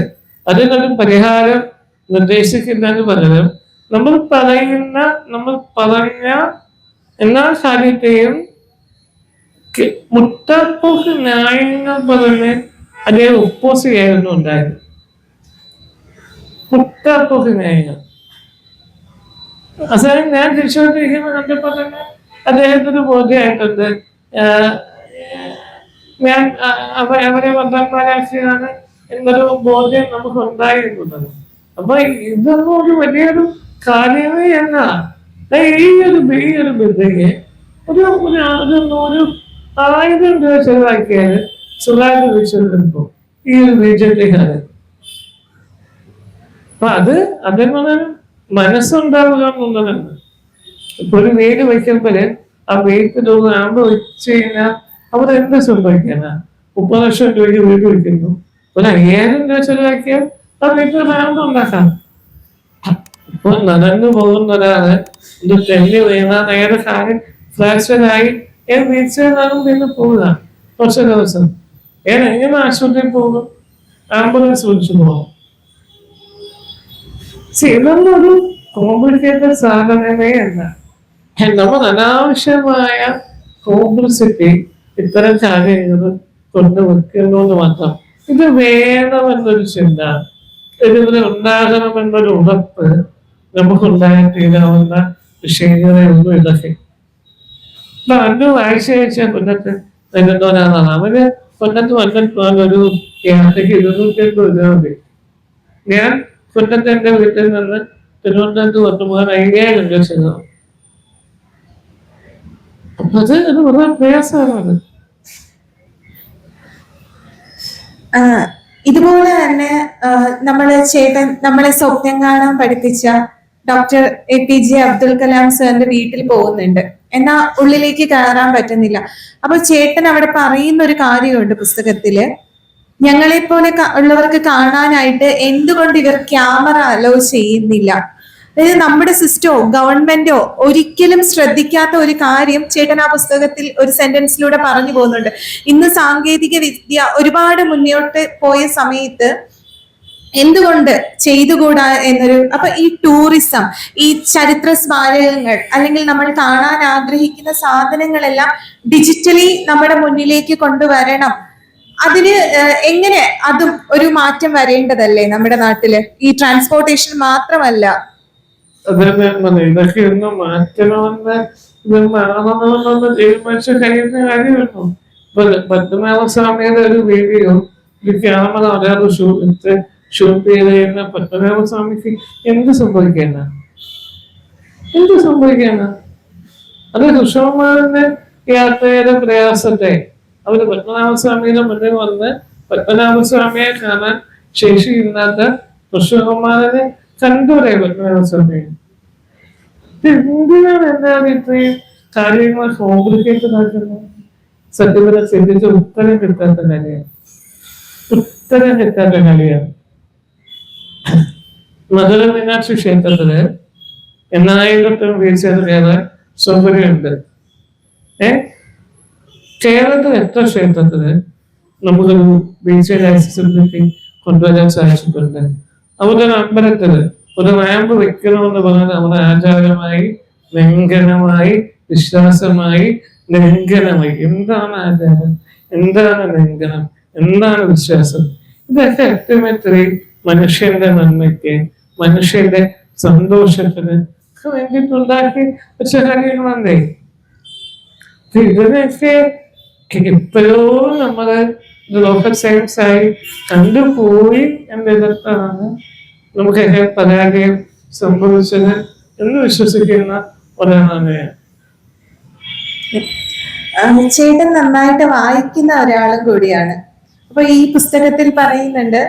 അതിനൊരു പരിഹാരം നിർദ്ദേശിക്കുന്നതിന് പകരം നമ്മൾ പറഞ്ഞ എല്ലാ കാര്യത്തെയും മുട്ടപ്പോക്ക് ന്യായങ്ങൾ പറഞ്ഞ് അതേ ഒപ്പോസ് ചെയ്യായിരുന്നു ഉണ്ടായത്. മുട്ടപ്പോക്ക് ന്യായങ്ങൾ അവസാനം ഞാൻ തിരിച്ചുകൊണ്ടിരിക്കുന്ന കണ്ടപ്പോൾ തന്നെ അദ്ദേഹത്തിന് ബോധ്യമായിട്ടുണ്ട് ഞാൻ അവരെ വന്ദന്മാരാക്കിയാണ് എന്നൊരു ബോധ്യം നമുക്ക് ഉണ്ടായിരുന്നത്. അപ്പൊ ഇതൊന്നും ഒരു വലിയൊരു കാര്യമേ അല്ല. ഈ ഒരു ബിൽഡിങ് ഒരു 1000 രൂപ ചെലവാക്കിയാൽ സ്വകാര്യ വിളിച്ചെടുക്കും ഈ ഒരു ബീജത്തിലാണ്. അപ്പൊ അതേപോലെ മനസ്സുണ്ടാവുക എന്നുള്ളതാണ്. ഇപ്പൊ ഒരു വീട് വയ്ക്കുമ്പോഴേ ആ വീട്ടിൽ ഒരു ആമ്പ് വെച്ച് കഴിഞ്ഞാൽ അവിടെ എന്ത് സംഭവിക്കാനാ? 30 ലക്ഷം രൂപയ്ക്ക് വീട് വിൽക്കുന്നു. ഒരു 5000 രൂപ ചെലവാക്കിയാൽ ആ വീട്ടിൽ ലാഭം ഉണ്ടാക്കാം. ഇപ്പൊ നടന്നു പോകുന്ന ഒരാള് ഇത് തെല്ലി വീണ നേരെ കാര്യം ഫ്രാക്ചറായി വീഴ്ചയിലാകും പിന്നെ പോവുക കുറച്ച് ദിവസം. എങ്ങനെ ആശുപത്രിയിൽ പോകും? ആംബുലൻസ് വിളിച്ചു പോകും. ഇതൊന്നൊരു കോംപ്ലിക്കേറ്റഡ് സാധനമേ അല്ല. നമ്മൾ അനാവശ്യമായ കോംപ്ലിസിറ്റി ഇത്തരം കാര്യങ്ങൾ കൊണ്ടുവെക്കുന്നതെന്ന് മാത്രം. ഇത് വേണമെന്നൊരു ചിന്ത, ഇതിവിടെ ഉണ്ടാകണമെന്നൊരു ഉറപ്പ് നമുക്കുണ്ടായി തീരാവുന്ന വിഷയങ്ങളെയൊന്നും ഇതൊക്കെ. അപ്പൊ അന്ന് ആഴ്ച കൊല്ലത്ത് വരുന്ന ഒരാളാണ്. അവര് കൊല്ലത്ത് വന്നിട്ട് ഒരു യാത്രയ്ക്ക് 250 രൂപ മതി. ഞാൻ കൊല്ലത്ത് എന്റെ വീട്ടിൽ നിന്ന് തിരുവനന്തപുരത്ത് വന്നുപോകാൻ 5000 രൂപ ചെലവാകും. അപ്പൊ അത് വളരെ പ്രയാസമാണ്. ഇതുപോലെ തന്നെ ചേട്ടൻ നമ്മളെ സ്വപ്നം കാണാൻ പഠിപ്പിച്ച ഡോക്ടർ APJ അബ്ദുൽ കലാം സാറിന്റെ വീട്ടിൽ പോകുന്നുണ്ട്. എന്നാ ഉള്ളിലേക്ക് കയറാൻ പറ്റുന്നില്ല. അപ്പൊ ചേട്ടൻ അവിടെ പറയുന്ന ഒരു കാര്യമുണ്ട് പുസ്തകത്തില്, ഞങ്ങളെ പോലെ ഉള്ളവർക്ക് കാണാനായിട്ട് എന്തുകൊണ്ട് ഇവർ ക്യാമറ അലോ ചെയ്യുന്നില്ല. അതായത് നമ്മുടെ സിസ്റ്റമോ ഗവൺമെന്റോ ഒരിക്കലും ശ്രദ്ധിക്കാത്ത ഒരു കാര്യം ചേട്ടൻ ആ പുസ്തകത്തിൽ ഒരു സെന്റൻസിലൂടെ പറഞ്ഞു പോകുന്നുണ്ട്. ഇന്ന് സാങ്കേതിക വിദ്യ ഒരുപാട് മുന്നോട്ട് പോയ സമയത്ത് എന്തുകൊണ്ട് ചെയ്തുകൂടാ എന്നൊരു, അപ്പൊ ഈ ടൂറിസം, ഈ ചരിത്ര സ്മാരകങ്ങൾ അല്ലെങ്കിൽ നമ്മൾ കാണാൻ ആഗ്രഹിക്കുന്ന സാധനങ്ങളെല്ലാം ഡിജിറ്റലി നമ്മുടെ മുന്നിലേക്ക് കൊണ്ടുവരണം. അതിന് എങ്ങനെ അതും ഒരു മാറ്റം വരേണ്ടതല്ലേ നമ്മുടെ നാട്ടില്? ഈ ട്രാൻസ്പോർട്ടേഷൻ മാത്രമല്ല. ഇതൊക്കെ ഒന്ന് മാറ്റണമെന്ന് മാറണമെന്നൊന്ന് തീരുമാനിച്ച കഴിയുന്ന കാര്യമായിരുന്നു. പത്മനാഭസ്വാമിയുടെ ഒരു വീഡിയോ ഒരു ക്യാമറ ഒരാൾ ഷൂട്ട് ചെയ്ത് കഴിഞ്ഞാൽ പത്മനാഭസ്വാമിക്ക് എന്ത് സംഭവിക്കാന? അത് സുഷമമാരുടെ യാത്രയുടെ പ്രയാസത്തെ അവര് പത്മനാഭസ്വാമിയുടെ മുന്നിൽ വന്ന് പത്മനാഭസ്വാമിയെ കാണാൻ ശേഷിയില്ലാത്ത സുഷമമാരെ കണ്ടുപറയ പത്മനാഭസ്വാമി. എന്തിനാണ് എന്താണ് ഇത്രയും കാര്യങ്ങൾ കോംപ്ലിക്കേറ്റഡ് ആക്കുന്നത്? സത്യപര ചിന്തിച്ച് ഉത്തരം കിട്ടാത്ത കാര്യമാണ്. മധുര മീനാക്ഷി ക്ഷേത്രത്തില് 8000 വീഴ്ചയിലേറെ സൗകര്യമുണ്ട്. കേരളത്തിൽ എത്ര ക്ഷേത്രത്തില് നമുക്കൊരു വീഴ്ചയുടെ ആക്സസിബിലിറ്റി കൊണ്ടുവരാൻ സാധിച്ചിട്ടുണ്ട്? അവിടെ അമ്പലത്തില് ഒരു റാമ്പ് വെക്കണമെന്ന് പറഞ്ഞാൽ നമ്മുടെ ആചാരമായി, ലംഘനമായി, വിശ്വാസമായി, ലംഘനമായി. എന്താണ് ആചാരം? എന്താണ് ലംഘനം? എന്താണ് വിശ്വാസം? ഇതൊക്കെ അൾട്ടിമേറ്റ്ലി മനുഷ്യന്റെ നന്മയ്ക്ക്, മനുഷ്യന്റെ സന്തോഷത്തിന് വേണ്ടിയിട്ടുണ്ടാക്കി വെച്ച കാര്യങ്ങളല്ലേ. ഇതിനൊക്കെ എപ്പോഴോ നമ്മള് ലോക്കൽ സയൻസ് ആയി കണ്ടുപോയി എന്നിടത്താണ് നമുക്കൊക്കെ പരാജയം സംഭവിച്ചത് എന്ന് വിശ്വസിക്കുന്ന ഒരാളാണ്. ചേട്ടൻ നന്നായിട്ട് വായിക്കുന്ന ഒരാളും കൂടിയാണ്. അപ്പൊ ഈ പുസ്തകത്തിൽ പറയുന്നുണ്ട്,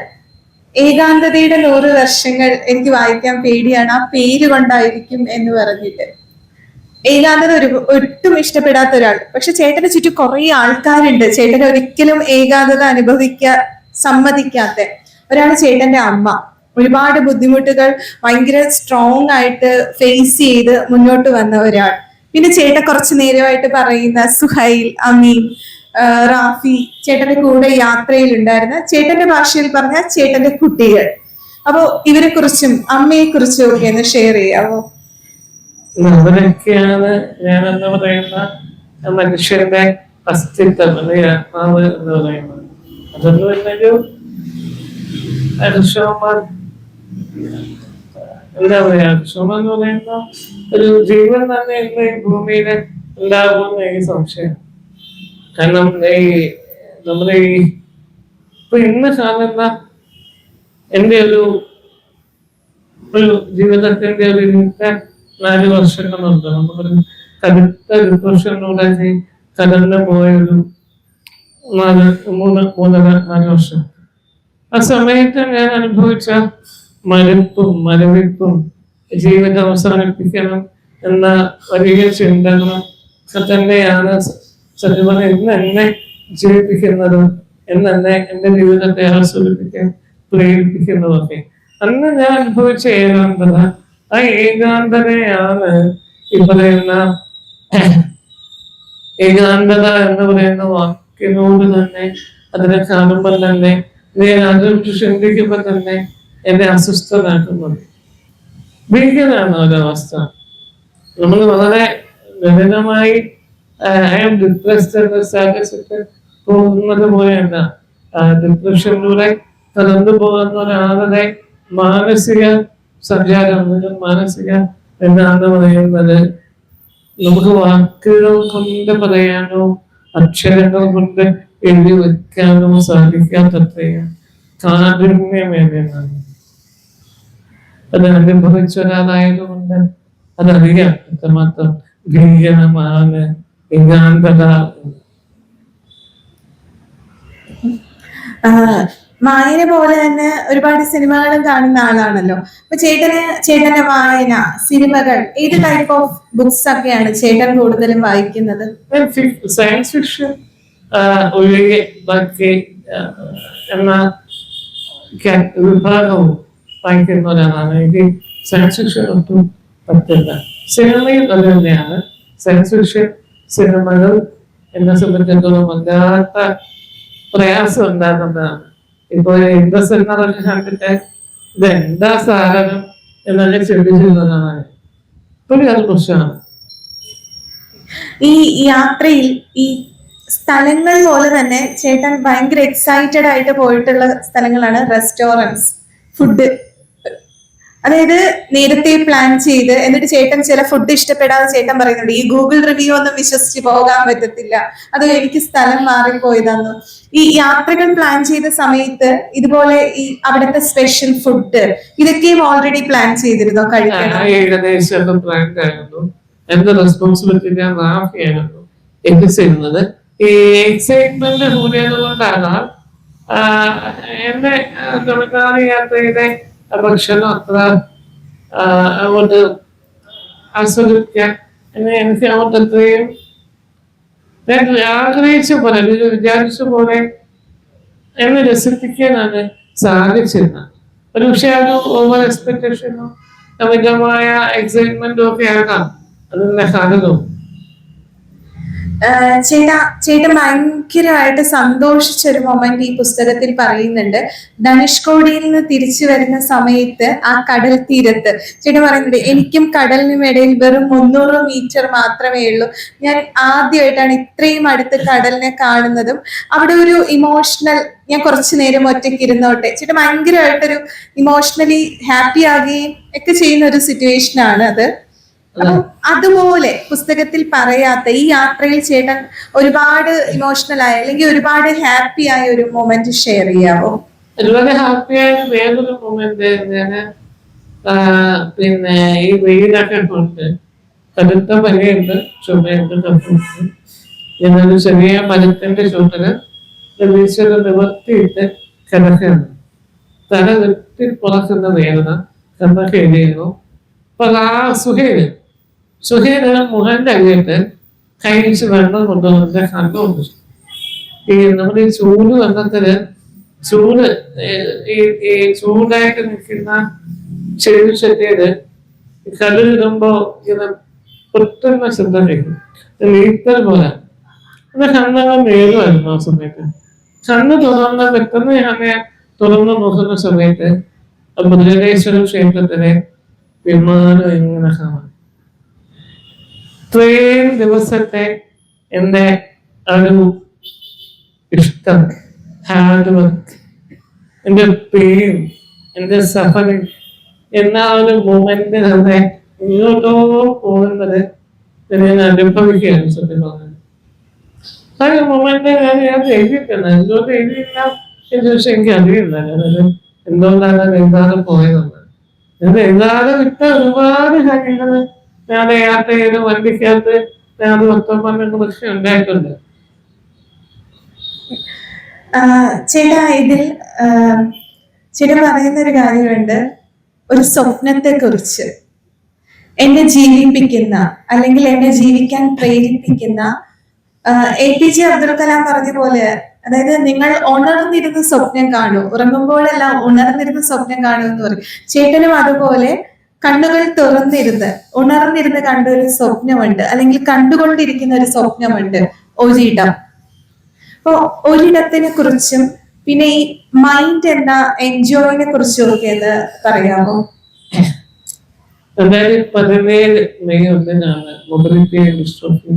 ഏകാന്തതയുടെ 100 വർഷങ്ങൾ എനിക്ക് വായിക്കാൻ പേടിയാണ്, ആ പേര് കൊണ്ടായിരിക്കും എന്ന് പറഞ്ഞിട്ട്. ഏകാന്തത ഒട്ടും ഇഷ്ടപ്പെടാത്ത ഒരാൾ. പക്ഷെ ചേട്ടന് ചുറ്റും കുറെ ആൾക്കാരുണ്ട് ചേട്ടൻ ഒരിക്കലും ഏകാന്തത സമ്മതിക്കാത്ത ഒരാൾ. ചേട്ടന്റെ അമ്മ ഒരുപാട് ബുദ്ധിമുട്ടുകൾ ഭയങ്കര സ്ട്രോങ് ആയിട്ട് ഫേസ് ചെയ്ത് മുന്നോട്ട് വന്ന ഒരാൾ. പിന്നെ ചേട്ടൻ കുറച്ചു നേരമായിട്ട് പറയുന്ന സുഹൈൽ, അമീൻ, റാഫി, ചേട്ടന്റെ കൂടെ യാത്രയിലുണ്ടായിരുന്ന, ചേട്ടന്റെ ഭാഷയിൽ പറഞ്ഞ ചേട്ടന്റെ കുട്ടികൾ. അപ്പൊ ഇവരെ കുറിച്ചും അമ്മയെ കുറിച്ചും ഒക്കെ ഒന്ന് ഷെയർ ചെയ്യാവോ? അവരൊക്കെയാണ് ഞാൻ എന്ന് പറയുന്ന മനുഷ്യന്റെ അസ്തിത്വം, അല്ലെങ്കിൽ ആത്മാവ് എന്ന് പറയുന്നത്. അതൊന്നും എന്നൊരു എന്താ പറയാ, ക്ഷമ എന്ന് പറയുന്ന ഒരു ജീവൻ തന്നെ ഇന്ന് ഈ ഭൂമിയിൽ ഉണ്ടാകുമെന്ന് എനിക്ക് സംശയം. കാരണം നമ്മുടെ ഇപ്പൊ ഇന്ന് കാണുന്ന എന്റെ ഒരു ജീവിതത്തിന്റെ ഒരു 4 വർഷങ്ങളുണ്ട്. നമുക്കൊരു കടുത്ത ഡിപ്രഷനിലൂടെ കടന്നു പോയൊരു 4 വർഷം. ആ സമയത്ത് ഞാൻ അനുഭവിച്ച മരവിപ്പും ജീവിതം അവസാനിപ്പിക്കണം എന്ന വലിയ ചിന്തകളും തന്നെയാണ് സത്യം പറഞ്ഞാൽ ഇന്ന് എന്നെ ജീവിപ്പിക്കുന്നത് എന്നെ എന്റെ ജീവിതത്തെ ആസ്വദിപ്പിക്കാൻ പ്രേരിപ്പിക്കുന്നതൊക്കെ. അന്ന് ഞാൻ അനുഭവിച്ച ഏകാന്തത, ആ ഏകാന്തതയാണ് ഈ പറയുന്ന ഏകാന്തത എന്ന് പറയുന്ന വാക്കിനോട് തന്നെ, അതിനെ കാണുമ്പോൾ തന്നെ, ഞാൻ അതിനെക്കുറിച്ച് ചിന്തിക്കുമ്പോൾ തന്നെ എന്നെ അസ്വസ്ഥനാക്കുന്നത്. ഭീകരമാണ് ഒരവസ്ഥ. നമ്മൾ വളരെ ലളിതമായി ഐ എം ഡിപ്രസ്ഡ് എന്ന സ്റ്റാറ്റസിട്ട് പോകുന്നത് പോലെയല്ല. ഡിപ്രഷനിലൂടെ കടന്നു പോകുന്ന ഒരാളുടെ മാനസിക സഞ്ചാരം, മാനസിക എന്താണെന്ന് പറയുന്നത് നമുക്ക് വാക്കുകൾ കൊണ്ട് പറയാനോ അക്ഷരങ്ങൾ കൊണ്ട് എഴുതി വെക്കാനോ സാധിക്കാത്തത്രയും കാഠിന്യമേറിയതാണ്. അത് അനുഭവിച്ച ഒരാളായതുകൊണ്ട് അതറിയാം എത്രമാത്രം ഭീകരമാണ് ഏകാന്തത. വായന പോലെ തന്നെ ഒരുപാട് സിനിമകളും കാണുന്ന ആളാണല്ലോ. അപ്പൊ ചേട്ടന്റെ വായന, സിനിമകൾ, ഏത് ടൈപ്പ് ഓഫ് ബുക്സ് ഒക്കെയാണ് ചേട്ടൻ കൂടുതലും വായിക്കുന്നത്? സയൻസ് ഫിക്ഷൻ ഒഴികെ ബാക്കി എന്ന വിഭാഗവും വായിക്കുന്ന ഒരാളാണ്. എനിക്ക് സയൻസ് ഫിക്ഷൻ ഒട്ടും പറ്റില്ല. സിനിമയും അത് തന്നെയാണ്. സയൻസ് ഫിക്ഷൻ സിനിമകൾ എന്നെ സംബന്ധിച്ചിടത്തോളം വല്ലാത്ത പ്രയാസം ഉണ്ടാകുന്നതാണ്. ഇപ്പൊ ഇൻട്രസ്റ്റ് കണ്ടിട്ട് ഇതെന്താ സാധനം എന്നൊക്കെ ചിന്തിച്ചിരുന്നതാണ്. ഇപ്പോഴും അത് പ്രശ്നമാണ്. ഈ യാത്രയിൽ ഈ സ്ഥലങ്ങൾ പോലെ തന്നെ ചേട്ടൻ ഭയങ്കര എക്സൈറ്റഡ് ആയിട്ട് പോയിട്ടുള്ള സ്ഥലങ്ങളാണ് റെസ്റ്റോറൻറ്റ്സ്, ഫുഡ്. അതായത് നേരത്തെ പ്ലാൻ ചെയ്ത് എന്നിട്ട് ചേട്ടൻ ചില ഫുഡ് ഇഷ്ടപ്പെടാതെ ചേട്ടൻ പറയുന്നുണ്ട് ഈ ഗൂഗിൾ റിവ്യൂ ഒന്നും വിശ്വസിച്ച് പോകാൻ പറ്റത്തില്ല, അത് എനിക്ക് സ്ഥലം മാറിപ്പോയതാന്നു. ഈ യാത്രകൾ പ്ലാൻ ചെയ്ത സമയത്ത് ഇതുപോലെ ഈ അവിടുത്തെ സ്പെഷ്യൽ ഫുഡ് ഇതൊക്കെയും ഓൾറെഡി പ്ലാൻ ചെയ്തിരുന്നോ കഴിക്കണം? ഏകദേശം പ്ലാൻ കഴിഞ്ഞു. എന്റെ റെസ്പോൺസിബിലിറ്റി ഞാൻ റാഫിയായിരുന്നു എത്തിച്ചിരുന്നത്. ഈ എക്സൈറ്റ്മെന്റ് കൂടിയത് കൊണ്ടാണ് എന്നെ തമിഴ്നാട് യാത്രയുടെ ഭക്ഷണം അത്ര അങ്ങോട്ട് ആസ്വദിക്കാൻ എനിക്ക് അങ്ങോട്ട് അത്രയും ഞാൻ ആഗ്രഹിച്ച പോലെ, വിചാരിച്ച പോലെ എന്നെ രസിപ്പിക്കാനാണ് സാധിച്ചിരുന്നത്. ഒരു പക്ഷെ ഒരു ഓവർ എക്സ്പെക്ടേഷനോ അമിതമായ എക്സൈറ്റ്മെന്റും ഒക്കെ ആകാം അതിന്റെ കാരണവും. ചേട്ടൻ ഭയങ്കരമായിട്ട് സന്തോഷിച്ച ഒരു മൊമെന്റ് ഈ പുസ്തകത്തിൽ പറയുന്നുണ്ട്. ധനുഷ്കോടിയിൽ നിന്ന് തിരിച്ചു വരുന്ന സമയത്ത് ആ കടൽ തീരത്ത് ചേട്ടൻ പറയുന്നുണ്ട് എനിക്കും കടലിനും ഇടയിൽ വെറും 300 മീറ്റർ മാത്രമേ ഉള്ളൂ. ഞാൻ ആദ്യമായിട്ടാണ് ഇത്രയും അടുത്ത് കടലിനെ കാണുന്നതും അവിടെ ഒരു ഇമോഷണൽ, ഞാൻ കുറച്ചു നേരം ഒറ്റയ്ക്ക് ഇരുന്നോട്ടെ. ചേട്ടൻ ഭയങ്കരമായിട്ടൊരു ഇമോഷണലി ഹാപ്പി ആകുകയും ഒക്കെ ചെയ്യുന്ന ഒരു സിറ്റുവേഷൻ ആണ് അത്. അപ്പം അതുപോലെ പുസ്തകത്തിൽ പറയാത്ത ഈ യാത്രയിൽ ചേട്ടൻ ഒരുപാട് ഇമോഷണൽ ആയ അല്ലെങ്കിൽ ഒരുപാട് ഹാപ്പി ആയ ഒരു മൊമെന്റ് ഷെയർ ചെയ്യാവോ? ഒരുപാട് ഹാപ്പി ആയ വേറൊരു മൊമെന്റ് പിന്നെ ഈ വെയിലൊക്കെ കൊണ്ട് കടുത്ത പനിയുണ്ട്, ചുമയുണ്ട്, കപ്പുണ്ട്. ഞാനൊരു ചെറിയ മരത്തിന്റെ ചുമല് വീശല് നിവർത്തിയിട്ട് കിടക്കുന്നു. തല വെട്ടി പുറക്കുന്ന വേദന എന്നൊക്കെ എഴുതിയിരുന്നു. അപ്പൊ ആ സുഹേല് മുഖന്റെ അകത്ത് കൈവച്ച് വെള്ളം കൊണ്ടുവന്നിട്ട് കണ്ടുകൊണ്ട് ഈ നമ്മുടെ ഈ ചൂട് വെള്ളത്തില് ഈ ചൂടായിട്ട് നിൽക്കുന്ന ചെടിച്ചട്ടിയില് കല്ലിടുമ്പോ ഇങ്ങനെ പൊട്ടുന്ന ശബ്ദം കേൾക്കും, നീത്തൽ പോലെ. എന്റെ കണ്ണങ്ങ് നേരുമായിരുന്നു ആ സമയത്ത്. കണ്ണ് തുറന്ന് പെട്ടെന്ന് ഞാൻ തുറന്നു നോക്കുന്ന സമയത്ത് ബുദ്ധേശ്വര ക്ഷേത്രത്തിലെ വിമാനം ഇങ്ങനെ കാണാം. ഇത്രയും ദിവസത്തെ എന്റെ ഒരു ഇഷ്ടം, ഹാർഡ് വർക്ക്, എന്റെ പെയിൻ, എന്റെ സഫറിങ് എന്ന ഒരു മൊമെന്റ് തന്നെ ഇങ്ങോട്ടോ പോകുന്നത് ഞാൻ അനുഭവിക്കുകയാണ്. സത്യം പറഞ്ഞത് ആ മൊമെന്റ് ഞാൻ എഴുതിയിട്ടുണ്ട്. എന്തുകൊണ്ട് എഴുതിയില്ല എന്ന് ചോദിച്ചാൽ എനിക്ക് അറിയില്ല ഞാനത് എന്തുകൊണ്ടാണ് എഴുതാതെ പോയതെന്ന്. ഞാൻ എഴുതാതെ വിട്ട ഒരുപാട് കാര്യങ്ങൾ ഞാൻ യാത്ര ചെയ്ത് വണ്ടിക്കകത്ത് ഞാൻ 19 വർഷം ഉണ്ടായിട്ടുണ്ട്. ചേട്ടാ പറയുന്ന ഒരു കാര്യമുണ്ട്, ഒരു സ്വപ്നത്തെ കുറിച്ച്. എന്നെ ജീവിപ്പിക്കുന്ന അല്ലെങ്കിൽ എന്നെ ജീവിക്കാൻ പ്രേരിപ്പിക്കുന്ന APJ അബ്ദുൽ കലാം പറഞ്ഞ പോലെ അതായത് നിങ്ങൾ ഉണർന്നിരുന്ന് സ്വപ്നം കാണൂ, ഉറങ്ങുമ്പോഴെല്ലാം ഉണർന്നിരുന്ന് സ്വപ്നം കാണൂ എന്ന് പറയും. ചേട്ടനും അതുപോലെ കണ്ണുകൾ തുറന്നിരുന്ന് ഉണർന്നിരുന്ന് കണ്ട ഒരു സ്വപ്നമുണ്ട്, അല്ലെങ്കിൽ കണ്ടുകൊണ്ടിരിക്കുന്ന ഒരു സ്വപ്നമുണ്ട്, ഒരിടം. അപ്പൊ ഒരിടത്തിനെ കുറിച്ചും പിന്നെ ഈ മൈൻഡ് എന്ന എൻജോയിനെ കുറിച്ചും ഒക്കെ എന്ന് പറയാമോ? 2017 മെയ് 1-നാണ് മൊബിലിറ്റി ഡിസ്ട്രോഫി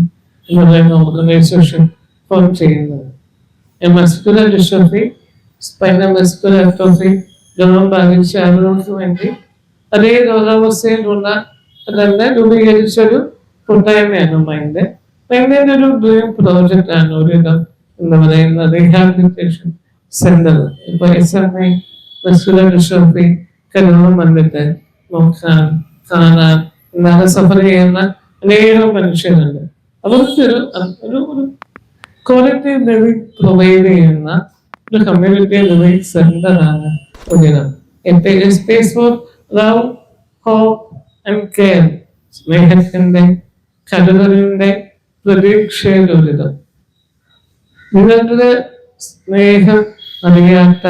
എന്ന് പറയുന്ന ഓർഗനൈസേഷൻ ഫോം ചെയ്യുന്നത്. Muscular dystrophy, spinal muscular atrophy രോഗം ബാധിച്ച ആളുകൾക്ക് വേണ്ടി അതേ രോഗാവസ്ഥയിലുള്ള തന്നെ രൂപീകരിച്ചൊരു കൂട്ടായ്മയാണ് മൈൻഡ്. മൈൻഡിന്റെ ഒരു ഡ്രീം പ്രോജക്റ്റ് ആണ് ഒരിടം എന്ന് പറയുന്ന റീഹാബിലിറ്റേഷൻ സെന്റർ. ഇപ്പൊ SMI മസ്കുലർ ഡിസ്ട്രോഫി രോഗം വന്നിട്ട് നോക്കാൻ കാണാൻ എന്നാണ് സഫർ ചെയ്യുന്ന അനേകം മനുഷ്യരുണ്ട്. അവർക്കൊരു ഒരു ക്വാളിറ്റി ലിവിംഗ് പ്രൊവൈഡ് ചെയ്യുന്ന ഒരു കമ്മ്യൂണിറ്റി ലിവിംഗ് സെന്ററാണ് ഒരിടം. Space for love, hope and care. സ്നേഹത്തിന്റെ കരുതലിന്റെ പ്രതീക്ഷയിലൊരിടം. നിങ്ങളുടെ സ്നേഹം അറിയാത്ത,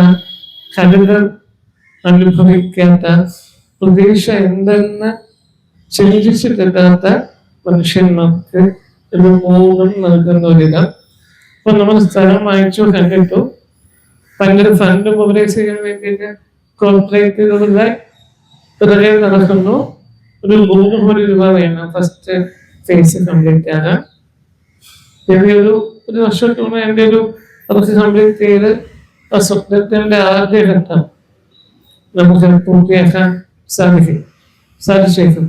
കരുതൽ അനുഭവിക്കാത്ത, പ്രതീക്ഷ എന്തെന്ന് ചിന്തിച്ചിട്ടില്ലാത്ത മനുഷ്യന്മാർക്ക് ഇത് മൂന്നും നൽകുന്ന ഒരിടം. അപ്പൊ നമ്മൾ സ്ഥലം വാങ്ങിച്ചു, കണ്ടിട്ടു, ഭയങ്കര ഫണ്ട് മൊബിലൈസ് ചെയ്യാൻ വേണ്ടിയിട്ട് കോർപ്പറേറ്റുകളുടെ പിറകെ നടക്കുന്നു. ഒരു 3 കോടി രൂപ വേണം ഫസ്റ്റ് ഫേസ് കംപ്ലീറ്റ് ആകാൻ. ഒരു വർഷത്തോളം എൻ്റെ അവർക്ക് കംപ്ലീറ്റ് ചെയ്ത് ആ സ്വപ്നത്തിന്റെ ആദ്യ ഘട്ടം നമുക്ക് പൂർത്തിയാക്കാൻ സാധിച്ചേക്കും.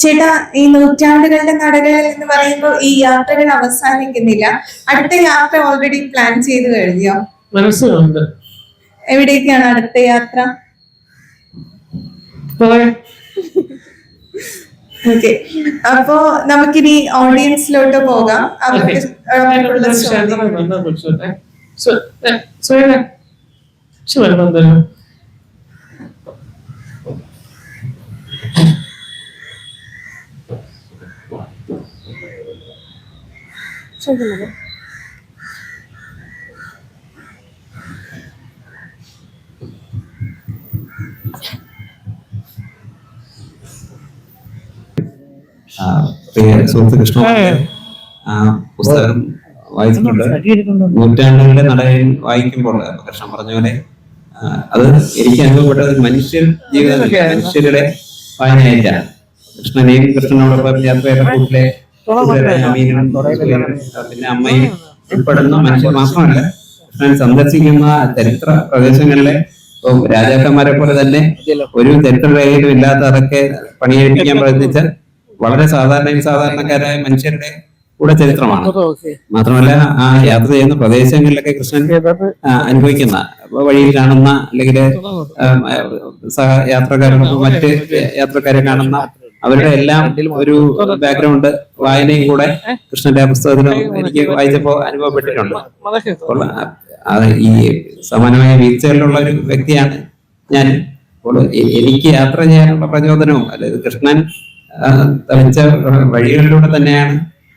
ചേട്ടാ, ഈ നൂറ്റാണ്ടുകളുടെ നടകളിൽ എന്ന് പറയുമ്പോൾ ഈ യാത്രകൾ അവസാനിക്കുന്നില്ല. അടുത്ത യാത്ര ഓൾറെഡി പ്ലാൻ ചെയ്ത് കഴിഞ്ഞോ? മനസ്സിലുണ്ട്. എവിടേക്കാണ് അടുത്ത യാത്ര? ഓക്കെ, അപ്പോ നമുക്കിനി ഓഡിയൻസിലോട്ട് പോകാം. അവർക്ക് സുഹൃത്ത് കൃഷ്ണ പുസ്തകം വായിച്ചിട്ടുണ്ട്. നൂറ്റാണ്ടുകളുടെ നടയിൽ വായിക്കുമ്പോൾ കൃഷ്ണൻ പറഞ്ഞ പോലെ അത് എനിക്ക് അനുഭവപ്പെട്ടത് മനുഷ്യർ ജീവിതത്തിലെ മനുഷ്യരുടെ വായനയായിട്ടാണ്. കൃഷ്ണനെയും കൃഷ്ണനോടൊപ്പം യാത്രയുടെ കൂട്ടിലെ അമീനും പിന്നെ അമ്മയും ഉൾപ്പെടുന്ന മനുഷ്യർ മാത്രമല്ല, കൃഷ്ണൻ സന്ദർശിക്കുന്ന ചരിത്ര പ്രദേശങ്ങളിലെ രാജാക്കന്മാരെ പോലെ തന്നെ ഒരു ചരിത്രരേഖയിലും ഇല്ലാത്ത അതൊക്കെ പണിയെടുപ്പിക്കാൻ പ്രയത്നിച്ച വളരെ സാധാരണക്കാരായ മനുഷ്യരുടെ കൂടെ ചരിത്രമാണ്. മാത്രമല്ല ആ യാത്ര ചെയ്യുന്ന പ്രദേശങ്ങളിലൊക്കെ കൃഷ്ണൻ അനുഭവിക്കുന്ന വഴിയിൽ കാണുന്ന അല്ലെങ്കിൽ യാത്രക്കാരോടൊപ്പം മറ്റ് യാത്രക്കാരെ കാണുന്ന അവരുടെ എല്ലാം ഒരു ബാക്ക്ഗ്രൗണ്ട് വായനയും കൂടെ കൃഷ്ണന്റെ പുസ്തകത്തിലും എനിക്ക് വായിച്ചപ്പോ അനുഭവപ്പെട്ടിട്ടുണ്ട്. ഈ സമാനമായ വീഴ്ചകളിലുള്ള ഒരു വ്യക്തിയാണ് ഞാൻ. അപ്പോൾ എനിക്ക് യാത്ര ചെയ്യാനുള്ള പ്രചോദനവും അതായത് കൃഷ്ണൻ തെളിച്ച വഴികളിലൂടെ തന്നെയാണ്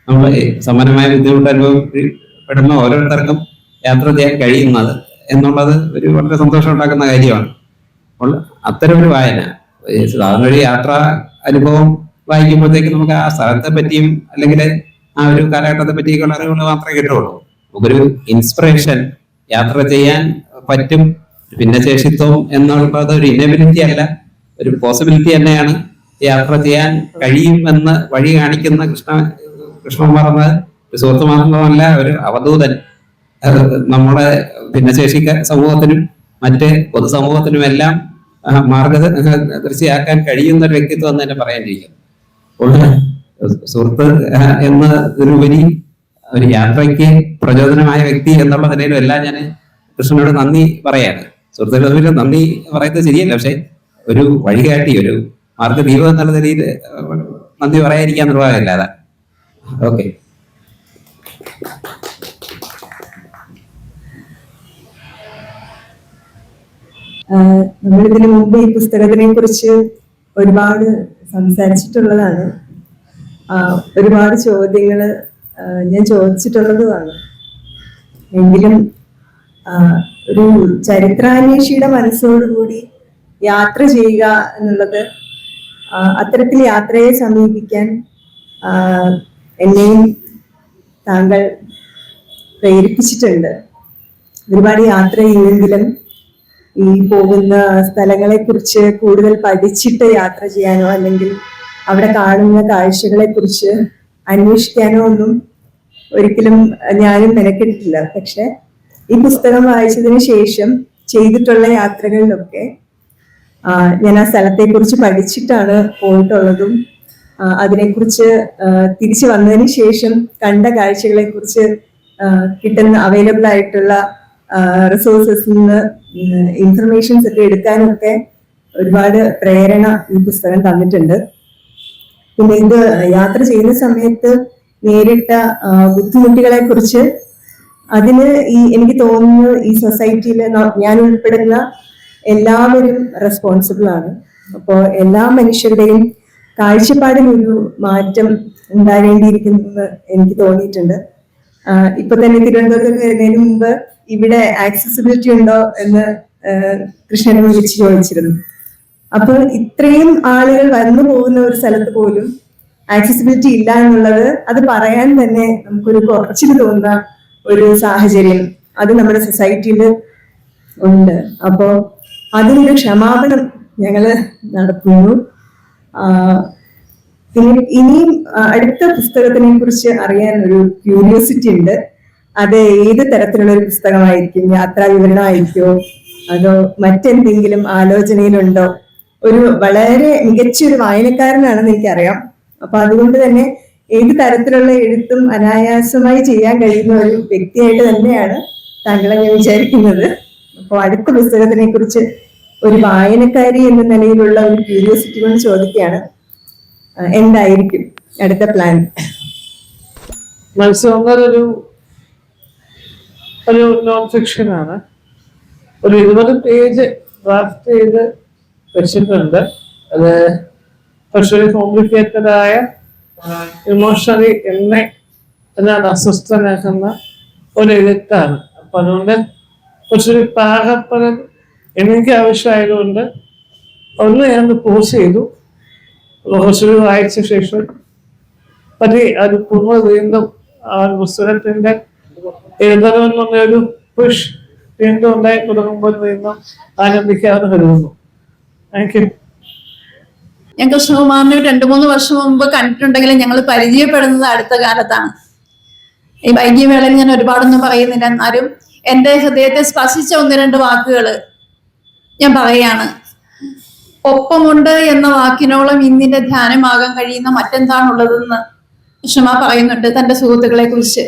നമ്മൾ സമാനമായ ബുദ്ധിമുട്ട് അനുഭവപ്പെടുന്ന ഓരോരുത്തർക്കും യാത്ര ചെയ്യാൻ കഴിയുന്നത് എന്നുള്ളത് ഒരു വളരെ സന്തോഷം ഉണ്ടാക്കുന്ന കാര്യമാണ്. അപ്പോൾ അത്തരം ഒരു വായന, സാധാരണ ഒരു യാത്ര അനുഭവം വായിക്കുമ്പോഴത്തേക്ക് നമുക്ക് ആ സ്ഥലത്തെ പറ്റിയും അല്ലെങ്കിൽ ആ ഒരു കാലഘട്ടത്തെ പറ്റിയൊക്കെയുള്ള അറിവുകൾ മാത്രമേ കിട്ടുള്ളൂ. നമുക്കൊരു ഇൻസ്പിറേഷൻ, യാത്ര ചെയ്യാൻ പറ്റും, ഭിന്നശേഷിത്വം എന്നുള്ളത് ഒരു ഇനബിലിറ്റി അല്ല, ഒരു പോസിബിലിറ്റി തന്നെയാണ്. യാത്ര ചെയ്യാൻ കഴിയുമെന്ന് വഴി കാണിക്കുന്ന കൃഷ്ണകുമാർ എന്ന ഒരു സുഹൃത്ത് മാത്രമല്ല, ഒരു അവധൂതൻ. നമ്മുടെ ഭിന്നശേഷി സമൂഹത്തിനും മറ്റ് പൊതുസമൂഹത്തിനും എല്ലാം മാർഗദർശിയാക്കാൻ കഴിയുന്ന ഒരു വ്യക്തിത്വം എന്ന് തന്നെ പറയാനിരിക്കും. അപ്പോൾ സുഹൃത്ത് എന്നതിനുപരി ഒരു യാത്രയ്ക്ക് പ്രചോദനമായ വ്യക്തി എന്നുള്ള നിലയിലും എല്ലാം ഞാൻ കൃഷ്ണനോട് നന്ദി പറയാണ്. സുഹൃത്തുക്കളുടെ നന്ദി പറയുന്നത് ശരിയല്ല, പക്ഷെ ഒരു വഴികാട്ടി, ഒരു മാർഗദീപം എന്നുള്ള നിലയിൽ നന്ദി പറയാതിരിക്കാൻ നിർവാഹമില്ല. അതാ ഓക്കെ. നമ്മളിതിനു മുമ്പ് ഈ പുസ്തകത്തിനെ കുറിച്ച് ഒരുപാട് സംസാരിച്ചിട്ടുള്ളതാണ്. ഒരുപാട് ചോദ്യങ്ങൾ ഞാൻ ചോദിച്ചിട്ടുള്ളതുമാണ്. എങ്കിലും ഒരു ചരിത്രാന്വേഷിയുടെ മനസ്സോടുകൂടി യാത്ര ചെയ്യുക എന്നുള്ളത്, അത്തരത്തിൽ യാത്രയെ സമീപിക്കാൻ എന്നെയും താങ്കൾ പ്രേരിപ്പിച്ചിട്ടുണ്ട്. ഒരുപാട് യാത്ര ചെയ്യുമെങ്കിലും ഈ പോകുന്ന സ്ഥലങ്ങളെ കുറിച്ച് കൂടുതൽ പഠിച്ചിട്ട് യാത്ര ചെയ്യാനോ അല്ലെങ്കിൽ അവിടെ കാണുന്ന കാഴ്ചകളെ കുറിച്ച് അന്വേഷിക്കാനോ ഒന്നും ഒരിക്കലും ഞാനും മെനക്കെട്ടിട്ടില്ല. പക്ഷെ ഈ പുസ്തകം വായിച്ചതിന് ശേഷം ചെയ്തിട്ടുള്ള യാത്രകളിലൊക്കെ ഞാൻ ആ സ്ഥലത്തെ കുറിച്ച് പഠിച്ചിട്ടാണ് പോയിട്ടുള്ളതും അതിനെക്കുറിച്ച് തിരിച്ചു വന്നതിന് ശേഷം കണ്ട കാഴ്ചകളെ കുറിച്ച് കിട്ടുന്ന അവൈലബിൾ ആയിട്ടുള്ള റിസോഴ്സസിൽ നിന്ന് ഇൻഫർമേഷൻസ് ഒക്കെ എടുക്കാനൊക്കെ ഒരുപാട് പ്രേരണ ഈ പുസ്തകം തന്നിട്ടുണ്ട്. പിന്നെ ഇത് യാത്ര ചെയ്യുന്ന സമയത്ത് നേരിട്ട ബുദ്ധിമുട്ടുകളെ കുറിച്ച് അതിന് എനിക്ക് തോന്നുന്നു ഈ സൊസൈറ്റിയിൽ ഞാൻ ഉൾപ്പെടുന്ന എല്ലാവരും റെസ്പോൺസിബിൾ ആണ്. അപ്പോൾ എല്ലാ മനുഷ്യരുടെയും കാഴ്ചപ്പാടിൽ ഒരു മാറ്റം ഉണ്ടാകേണ്ടിയിരിക്കുന്നു എനിക്ക് തോന്നിയിട്ടുണ്ട്. ഇപ്പൊ തന്നെ തിരുവനന്തപുരത്ത് വരുന്നതിന് മുമ്പ് ഇവിടെ ആക്സസിബിലിറ്റി ഉണ്ടോ എന്ന് കൃഷ്ണനെ വിളിച്ച് ചോദിച്ചിരുന്നു. അപ്പൊ ഇത്രയും ആളുകൾ വന്നു പോകുന്ന ഒരു സ്ഥലത്ത് പോലും ആക്സസിബിലിറ്റി ഇല്ല എന്നുള്ളത് അത് പറയാൻ തന്നെ നമുക്കൊരു കുറച്ചിൽ തോന്നുന്ന ഒരു സാഹചര്യം അത് നമ്മുടെ സൊസൈറ്റിയിൽ ഉണ്ട്. അപ്പോ അതിനൊരു ക്ഷമാപണം ഞങ്ങള് നടത്തുന്നു. ഇനിയും അടുത്ത പുസ്തകത്തിനെ കുറിച്ച് അറിയാൻ ഒരു ക്യൂരിയോസിറ്റി ഉണ്ട്. അത് ഏത് തരത്തിലുള്ള ഒരു പുസ്തകമായിരിക്കും? യാത്രാ വിവരണമായിരിക്കോ അതോ മറ്റെന്തെങ്കിലും ആലോചനയിലുണ്ടോ? ഒരു വളരെ മികച്ചൊരു വായനക്കാരനാണെന്ന് എനിക്കറിയാം. അപ്പൊ അതുകൊണ്ട് തന്നെ ഏത് തരത്തിലുള്ള എഴുത്തും അനായാസമായി ചെയ്യാൻ കഴിയുന്ന ഒരു വ്യക്തിയായിട്ട് തന്നെയാണ് താങ്കളെ ഞാൻ വിചാരിക്കുന്നത്. അപ്പോൾ അടുത്ത പുസ്തകത്തിനെ കുറിച്ച് ഒരു വായനക്കാരി എന്ന നിലയിലുള്ള ഒരു ക്യൂരിയോസിറ്റി കൊണ്ട് ചോദിക്കുകയാണ്, എന്തായിരിക്കും അടുത്ത പ്ലാൻ? മത്സ്യബന്ധർ ഒരു നോൺ ഫിക്ഷൻ ആണ്. ഒരു 20 പേജ് ഡ്രാഫ്റ്റ് ചെയ്ത് വെച്ചിട്ടുണ്ട്. അത് കുറച്ചൊരു കോംപ്ലിക്കേറ്റഡ് ആയ ഇമോഷണലി എന്നെ അസ്വസ്ഥനാക്കുന്ന ഒരു എഴുത്താണ്. അപ്പൊ അതുകൊണ്ട് കുറച്ചൊരു പാകപ്പലൻ എനിക്ക് ആവശ്യമായതുകൊണ്ട് ഒന്ന് ഞാൻ പോസ് ചെയ്തു. കുറച്ചൊരു വായിച്ച ശേഷം അത് പൂർണ്ണ വീണ്ടും ആ പുസ്തകത്തിന്റെ എഴുതണമെന്നുള്ള ഒരു പുഷ് വീണ്ടും ഉണ്ടായി തുടങ്ങുമ്പോൾ വീണ്ടും ആനന്ദിക്കാമെന്ന് കരുതുന്നു. Thank you. ഞാൻ കൃഷ്ണകുമാറിനെ 2-3 വർഷം മുമ്പ് കണ്ടിട്ടുണ്ടെങ്കിലും ഞങ്ങൾ പരിചയപ്പെടുന്നത് അടുത്ത കാലത്താണ്. ഈ വൈകിയ വേളയിൽ ഞാൻ ഒരുപാടൊന്നും പറയുന്നില്ല, എന്നാലും എൻ്റെ ഹൃദയത്തെ സ്പർശിച്ച 1-2 വാക്കുകൾ ഞാൻ പറയാണ്. ഒപ്പമുണ്ട് എന്ന വാക്കിനോളം ഇന്നിന്റെ ധ്യാനമാകാൻ കഴിയുന്ന മറ്റെന്താണുള്ളതെന്ന് കൃഷ്ണ പറയുന്നുണ്ട് തന്റെ സുഹൃത്തുക്കളെ കുറിച്ച്.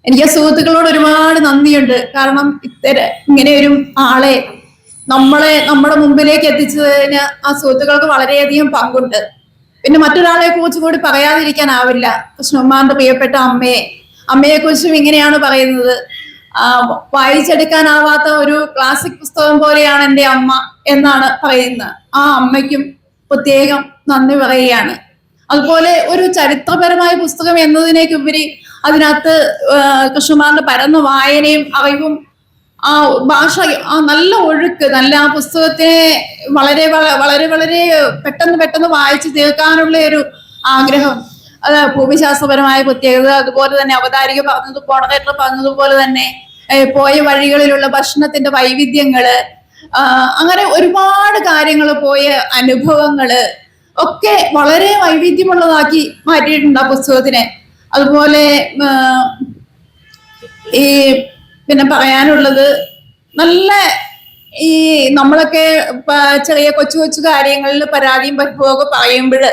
എനിക്ക് ആ സുഹൃത്തുക്കളോട് ഒരുപാട് നന്ദിയുണ്ട്. കാരണം ഇങ്ങനെ ഒരു ആളെ നമ്മുടെ മുമ്പിലേക്ക് എത്തിച്ചതിന് ആ സുഹൃത്തുക്കൾക്ക് വളരെയധികം പങ്കുണ്ട്. പിന്നെ മറ്റൊരാളെ കുറിച്ച് കൂടി പറയാതിരിക്കാനാവില്ല. കൃഷ്ണകുമാറിന്റെ പ്രിയപ്പെട്ട അമ്മയെ കുറിച്ചും ഇങ്ങനെയാണ് പറയുന്നത്. വായിച്ചെടുക്കാനാവാത്ത ഒരു ക്ലാസിക് പുസ്തകം പോലെയാണ് എൻ്റെ അമ്മ എന്നാണ് പറയുന്നത്. ആ അമ്മയ്ക്കും പ്രത്യേകം നന്ദി പറയുകയാണ്. അതുപോലെ ഒരു ചരിത്രപരമായ പുസ്തകം എന്നതിനേക്കുപരി അതിനകത്ത് കൃഷ്ണകുമാറിന്റെ പരന്ന വായനയും അറിവും ആ ഭാഷ, ആ നല്ല ഒഴുക്ക്, നല്ല ആ പുസ്തകത്തിനെ വളരെ വളരെ വളരെ പെട്ടെന്ന് വായിച്ചു തീർക്കാനുള്ള ഒരു ആഗ്രഹം, അത് ഭൂമിശാസ്ത്രപരമായ പ്രത്യേകത, അതുപോലെ തന്നെ അവതാരിക പറഞ്ഞതുപോലെ തന്നെ പോയ വഴികളിലുള്ള ഭക്ഷണത്തിന്റെ വൈവിധ്യങ്ങള്, അങ്ങനെ ഒരുപാട് കാര്യങ്ങൾ, പോയ അനുഭവങ്ങള് ഒക്കെ വളരെ വൈവിധ്യമുള്ളതാക്കി മാറ്റിയിട്ടുണ്ട് ആ പുസ്തകത്തിനെ. അതുപോലെ ഈ പിന്നെ പറയാനുള്ളത്, നല്ല ഈ നമ്മളൊക്കെ ചെറിയ കൊച്ചു കാര്യങ്ങളിൽ പരാതിയും പരിഭവമൊക്കെ പറയുമ്പോൾ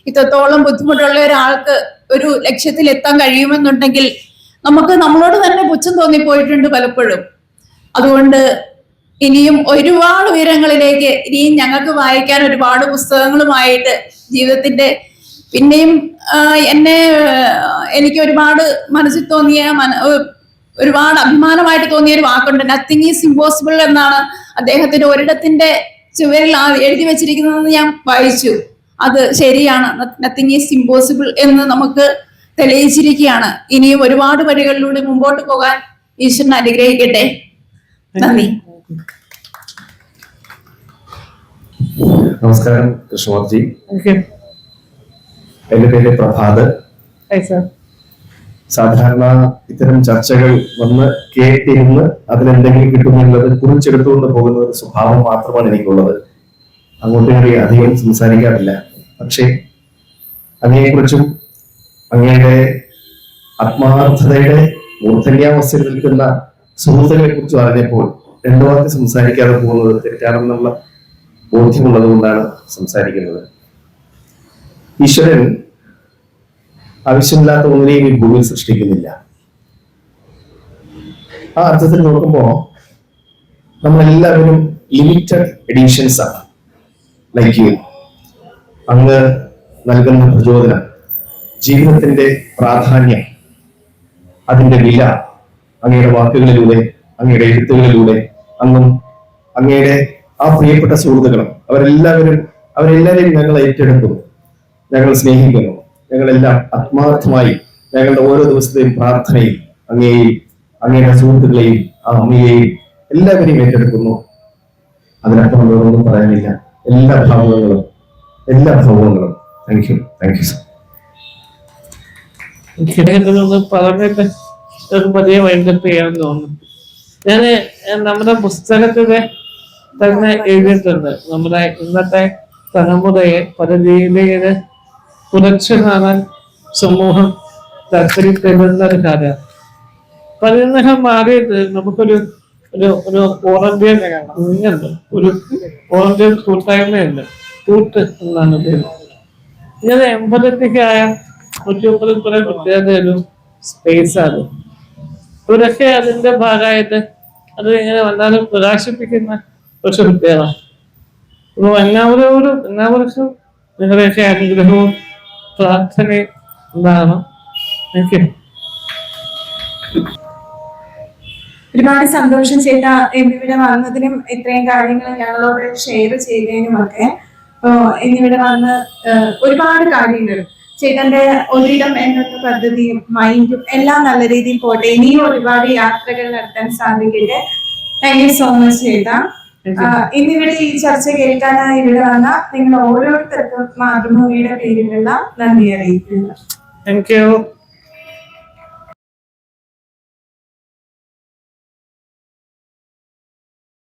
ഇത്രത്തോളം ബുദ്ധിമുട്ടുള്ള ഒരാൾക്ക് ഒരു ലക്ഷ്യത്തിൽ എത്താൻ കഴിയുമെന്നുണ്ടെങ്കിൽ നമുക്ക് നമ്മളോട് തന്നെ പുച്ഛം തോന്നിപ്പോയിട്ടുണ്ട് പലപ്പോഴും. അതുകൊണ്ട് ഇനിയും ഒരുപാട് ഉയരങ്ങളിലേക്ക് ഇനിയും ഞങ്ങൾക്ക് വായിക്കാൻ ഒരുപാട് പുസ്തകങ്ങളുമായിട്ട് ജീവിതത്തിന്റെ പിന്നെയും എനിക്ക് ഒരുപാട് മനസ്സിൽ തോന്നിയ ഒരുപാട് അഭിമാനമായിട്ട് തോന്നിയ ഒരു വാക്കുണ്ട്, നത്തിങ് ഈസ് ഇമ്പോസിബിൾ എന്നാണ് അദ്ദേഹത്തിന്റെ ഒരിടത്തിന്റെ ചുവരിൽ എഴുതി വെച്ചിരിക്കുന്നതെന്ന് ഞാൻ വായിച്ചു. അത് ശരിയാണ്, നത്തിങ് ഈസ് ഇമ്പോസിബിൾ എന്ന് നമുക്ക് തെളിയിച്ചിരിക്കുകയാണ്. ഇനിയും ഒരുപാട് വഴികളിലൂടെ മുമ്പോട്ട് പോകാൻ ഈശ്വരൻ അനുഗ്രഹിക്കട്ടെ. നന്ദി. നമസ്കാരം കൃഷ്ണവർജി. ഓക്കെ. എന്റെ പേര് പ്രഭാത്. സാധാരണ ഇത്തരം ചർച്ചകൾ വന്ന് കേട്ടിരുന്ന് അതിലെന്തെങ്കിലും കിട്ടുമെന്നുള്ളത് കുറിച്ചെടുത്തുകൊണ്ട് പോകുന്ന ഒരു സ്വഭാവം മാത്രമാണ് എനിക്കുള്ളത്. അങ്ങോട്ട് കയറി അധികം സംസാരിക്കാറില്ല. പക്ഷേ അങ്ങയെക്കുറിച്ചും അങ്ങയുടെ ആത്മാർത്ഥതയുടെ മൂർധന്യാവസ്ഥയിൽ നിൽക്കുന്ന സുഹൃത്തുക്കളെ കുറിച്ചും അറിഞ്ഞപ്പോൾ രണ്ടു വാക്ക് സംസാരിക്കാതെ പോകുന്നത് തെറ്റാണെന്നുള്ള ബോധ്യമുള്ളത് കൊണ്ടാണ് സംസാരിക്കുന്നത്. ഈശ്വരൻ ആവശ്യമില്ലാത്ത ഒന്നിനെയും ഈ ഭൂമിയിൽ സൃഷ്ടിക്കുന്നില്ല. ആ അർത്ഥത്തിൽ നോക്കുമ്പോ നമ്മളെല്ലാവരും ലിമിറ്റഡ് എഡിഷൻസ് ആണ്. ലൈക്ക് യു, അങ്ങ് നൽകുന്ന പ്രചോദനം, ജീവിതത്തിന്റെ പ്രാധാന്യം, അതിന്റെ വില അങ്ങയുടെ വാക്കുകളിലൂടെ, അങ്ങയുടെ എഴുത്തുകളിലൂടെ, അങ്ങയുടെ ആ പ്രിയപ്പെട്ട സുഹൃത്തുക്കളും അവരെല്ലാവരെയും ഞങ്ങൾ ഏറ്റെടുക്കുന്നു, ഞങ്ങൾ സ്നേഹിക്കുന്നു. ഞങ്ങളെല്ലാം ആത്മാർത്ഥമായി ഞങ്ങളുടെ ഓരോ ദിവസത്തെയും പ്രാർത്ഥനയും അങ്ങയെയും അങ്ങയുടെ സുഹൃത്തുക്കളെയും ആ അമ്മയെയും എല്ലാവരെയും ഏറ്റെടുക്കുന്നു. അതിനപ്പുറം വേറൊന്നും പറയാനില്ല. എല്ലാ ഭാവങ്ങളും താങ്ക് യു സർ. പറഞ്ഞിട്ട് ഒരു വലിയ വൈൻഡപ്പ് ചെയ്യാൻ തോന്നുന്നു. നമ്മുടെ പുസ്തകത്തില് തന്നെ എഴുതിയിട്ടുണ്ട്, നമ്മുടെ ഇന്നത്തെ തലമുറയെ പല രീതിയില് കുറച്ചു കാണാൻ സമൂഹം താല്പര്യപ്പെടുന്ന ഒരു കാര്യമാണ്. പതിനകം മാറിയിട്ട് നമുക്കൊരു ഒരു വോളണ്ടിയർ ഉണ്ട്, ഒരു വോളണ്ടിയർ കൂട്ടായ്മയുണ്ട്, കൂട്ട് എന്നാണ് പേര്. ഇങ്ങനെ എംപതറ്റിക്കായ കുറെ പ്രത്യേക ഒരു സ്പേസാണ്. ഇവരൊക്കെ അതിന്റെ ഭാഗമായിട്ട് അത് ഇങ്ങനെ വന്നാലും പ്രകാശിപ്പിക്കുന്ന കുറച്ച് പ്രത്യേകത. അപ്പോൾ എല്ലാവർക്കും നിങ്ങളുടെയൊക്കെ അനുഗ്രഹവും പ്രാർത്ഥനയും ഉണ്ടാകണം. എനിക്ക് ഒരുപാട് സന്തോഷം ചേട്ടാ എന്നിവിടെ വന്നതിനും ഇത്രയും കാര്യങ്ങൾ ഞങ്ങളോട് ഷെയർ ചെയ്തതിനുമൊക്കെ. എന്നിവിടെ വന്ന് ഒരുപാട് കാര്യങ്ങൾ ചേട്ടന്റെ ഒരിടം എന്നുള്ള പദ്ധതിയും മൈൻഡും എല്ലാം നല്ല രീതിയിൽ പോട്ടെ. ഇനിയും ഒരുപാട് യാത്രകൾ നടത്താൻ സാധിക്കട്ടെ. താങ്ക് യു സോ മച്ച് ചേട്ടാ. ഇന്നിവിടെ ഈ ചർച്ച കേൾക്കാനായി ഇവിടെ വന്ന നിങ്ങൾ ഓരോരുത്തർക്കും മാതൃഭൂമിയുടെ പേരിലുള്ള നന്ദി അറിയിക്കുന്നു. Thank you.